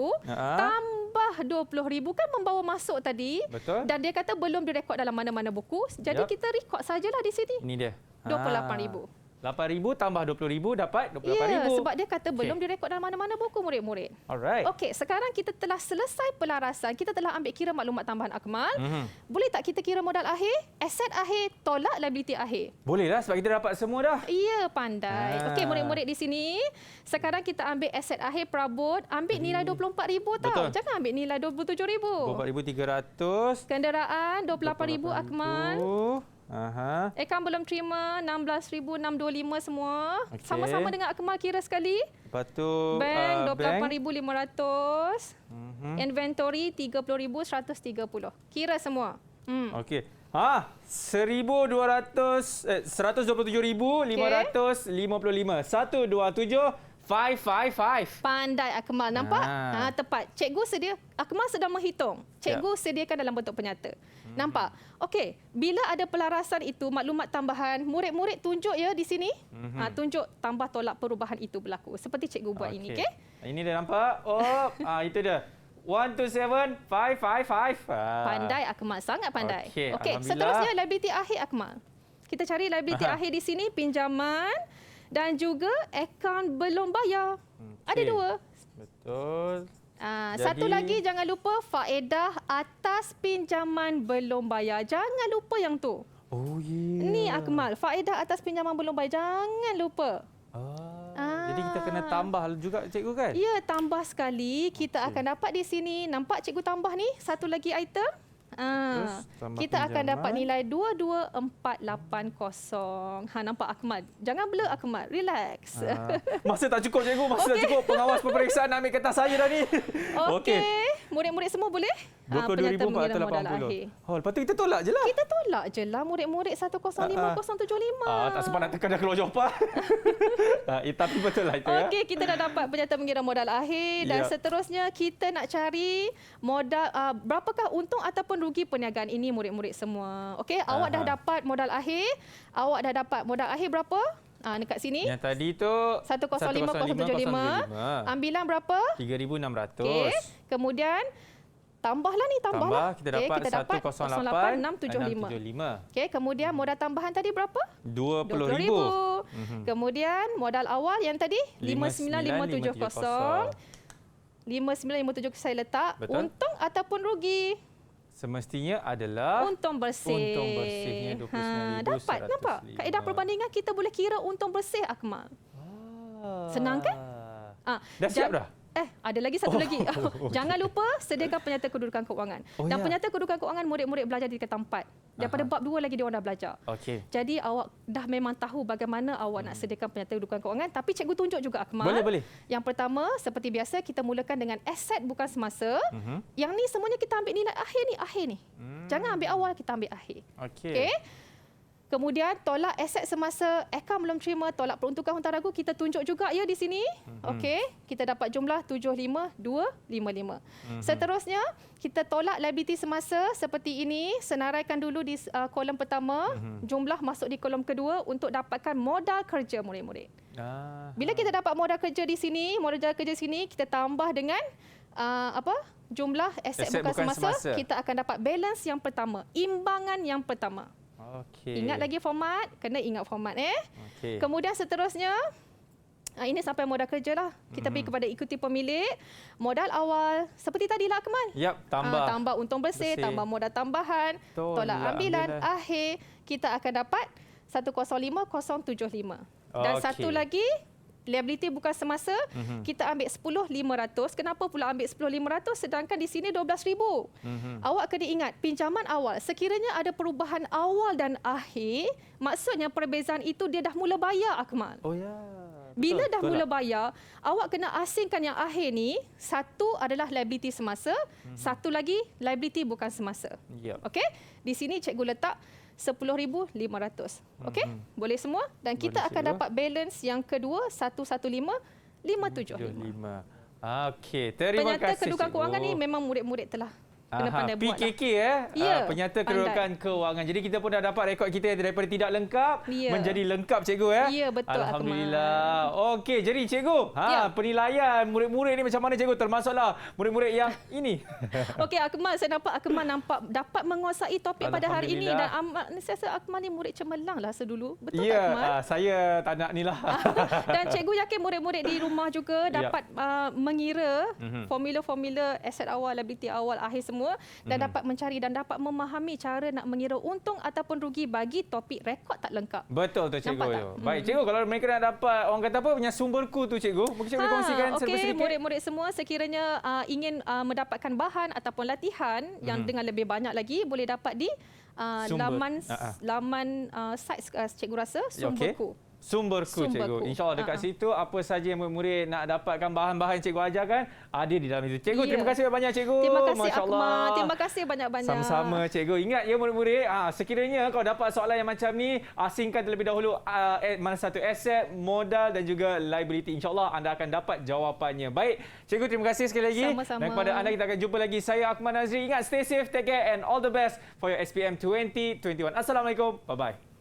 Tambah RM20,000 kan membawa masuk tadi. Betul. Dan dia kata belum direkod dalam mana-mana buku. Jadi kita rekod sajalah di sini. Ini dia. RM28,000. RM8,000 tambah RM20,000 dapat RM28,000. Ya, sebab dia kata belum direkod dalam mana-mana buku murid-murid. Alright. Okey, sekarang kita telah selesai pelarasan. Kita telah ambil kira maklumat tambahan akmal. Boleh tak kita kira modal akhir, aset akhir, tolak liability akhir? Bolehlah sebab kita dapat semua dah. Ya, pandai. Okey, murid-murid di sini. Sekarang kita ambil aset akhir perabot. Ambil nilai RM24,000 tau. Betul. Jangan ambil nilai RM27,000. RM24,300. Kenderaan RM28,000 akmal. Akaun belum terima RM16,625 semua. Okey. Sama-sama dengan akmal kira sekali. Lepas tu Bank RM28,500. Inventory RM30,130. Kira semua. Okey. 127,555. 127,555. Pandai Akmal. Nampak? Tepat. Cikgu Akmal sedang menghitung. Cikgu sediakan dalam bentuk penyata. Nampak? Okey. Bila ada pelarasan itu, maklumat tambahan, murid-murid tunjuk ya di sini. Tunjuk tambah tolak perubahan itu berlaku. Seperti cikgu buat ini. Okey? Ini dah nampak. Itu dia. 127,555. Pandai Akmal. Sangat pandai. Okey. Okey. Seterusnya liability akhir Akmal. Kita cari liability akhir di sini. Pinjaman dan juga akaun belum bayar. Ada dua. Betul. Satu lagi jangan lupa faedah atas pinjaman belum bayar. Jangan lupa yang tu. Oh ya. Ni Akmal, faedah atas pinjaman belum bayar. Jangan lupa. Jadi kita kena tambah juga cikgu kan? Ya, tambah sekali. Kita akan dapat di sini. Nampak cikgu tambah ni? Satu lagi item. Kita akan dapat nilai 22,480. Nampak Akmal? Jangan blur Akmal. Relax. Masa tak cukup cikgu, masa tak cukup. Pengawas peperiksaan nak ambil kertas saya dah ni. Okey. Murid-murid semua boleh? 22,480. Lepas tu kita tolak je lah. Kita tolak je lah murid-murid 105075. Tak sempat nak tekan dah keluar jawapan. Tapi betul lah itu ya. Okey, kita dah dapat penyata mengira modal akhir dan seterusnya kita nak cari modal berapakah untung ataupun rugi perniagaan ini murid-murid semua. Okey, awak dah dapat modal akhir. Awak dah dapat modal akhir berapa? Dekat sini. Yang tadi tu 105075. Ambilan berapa? 3,600. Okey. Kemudian tambahlah ni, tambahlah. Kita dapat 108,675. Okey, kemudian modal tambahan tadi berapa? 20,000. Kemudian modal awal yang tadi 59,570. 59,570 saya letak. Betul. Untung ataupun rugi? Semestinya adalah untung bersih. Untung bersihnya 29,105. Dapat, nampak? Kaedah perbandingan kita boleh kira untung bersih Akmal. Senang kan? Dah siap dah? Ada lagi satu lagi. Jangan lupa sediakan penyata kedudukan keuangan. Dan penyata kedudukan keuangan murid-murid belajar di tingkatan 4. Daripada bab 2 lagi dia orang dah belajar. Okey. Jadi awak dah memang tahu bagaimana awak nak sediakan penyata kedudukan keuangan. Tapi cikgu tunjuk juga Akmal. Boleh. Yang pertama, seperti biasa kita mulakan dengan aset bukan semasa. Yang ni semuanya kita ambil nilai akhir ni. Jangan ambil awal, kita ambil akhir. Okey. Kemudian tolak aset semasa akaun belum terima, tolak peruntukan hutang ragu kita tunjuk juga ya di sini. Okey, kita dapat jumlah 75,255. Seterusnya kita tolak liability semasa seperti ini, senaraikan dulu di kolom pertama, jumlah masuk di kolom kedua untuk dapatkan modal kerja murid-murid. Bila kita dapat modal kerja di sini, kita tambah dengan jumlah aset bukan semasa, kita akan dapat balance yang pertama, imbangan yang pertama. Ingat lagi format, kena ingat format Kemudian seterusnya ini sampai modal kerja lah. Kita pergi kepada ikuti pemilik. Modal awal seperti tadi lah Akmal. Tambah untung bersih, tambah modal tambahan, tolak ambilan akhir, kita akan dapat 105,075. Dan satu lagi liability bukan semasa, kita ambil 10,500. Kenapa pula ambil 10,500 sedangkan di sini 12,000? Awak kena ingat, pinjaman awal, sekiranya ada perubahan awal dan akhir, maksudnya perbezaan itu dia dah mula bayar, Akmal. Oh ya. Bila dah mula bayar, awak kena asingkan yang akhir ni. Satu adalah liability semasa, satu lagi liability bukan semasa. Yep. Okey? Di sini cikgu letak 10,500. Okey? Boleh semua? Dan kita Boleh, akan cikgu. dapat balance yang kedua 115,575. 5. Okey, terima Penyata kasih. kedudukan cikgu. kewangan ni memang murid-murid telah kena pandai buat lah. PKK Ya, penyata pandai. kedudukan kewangan. Jadi kita pun dah dapat rekod kita daripada tidak lengkap Ya. menjadi lengkap cikgu Ya, betul, Alhamdulillah. Okey, jadi cikgu, Ya. penilaian murid-murid ni macam mana cikgu, termasuklah murid-murid yang ini. Okey, Akmal, saya nampak Akmal dapat menguasai topik pada hari ini dan saya rasa Akmal ni murid cemerlang lah sedulu. Betul tak, Akmal? Ya, saya tak nak ni lah. Dan cikgu yakin murid-murid di rumah juga Ya. dapat mengira formula-formula aset awal, liability awal, akhir semua dan dapat mencari dan dapat memahami cara nak mengira untung ataupun rugi bagi topik rekod tak lengkap. Betul tu cikgu. Nampak tak? Baik cikgu, kalau mereka nak dapat orang kata apa punya sumberku tu cikgu, mungkin cikgu boleh kongsikan Okey, sedikit. murid-murid semua sekiranya ingin mendapatkan bahan ataupun latihan yang dengan lebih banyak lagi boleh dapat di Sumber. laman site cikgu rasa Ya, okey. sumberku. Sumberku, cikgu. Sumberku. InsyaAllah dekat situ apa saja yang murid-murid nak dapatkan bahan-bahan yang cikgu ajarkan ada di dalam itu. Cikgu, Ya. terima kasih banyak cikgu. Terima kasih Masya Allah. Akmal. Terima kasih banyak-banyak. Sama-sama cikgu. Ingat ya murid-murid, sekiranya kau dapat soalan yang macam ni, asingkan terlebih dahulu mana satu aset, modal dan juga liability. InsyaAllah anda akan dapat jawapannya. Baik, cikgu terima kasih sekali lagi. Sama-sama. Dan kepada anda kita akan jumpa lagi. Saya Akmal Nazri. Ingat, stay safe, take care and all the best for your SPM 2021. Assalamualaikum. Bye-bye.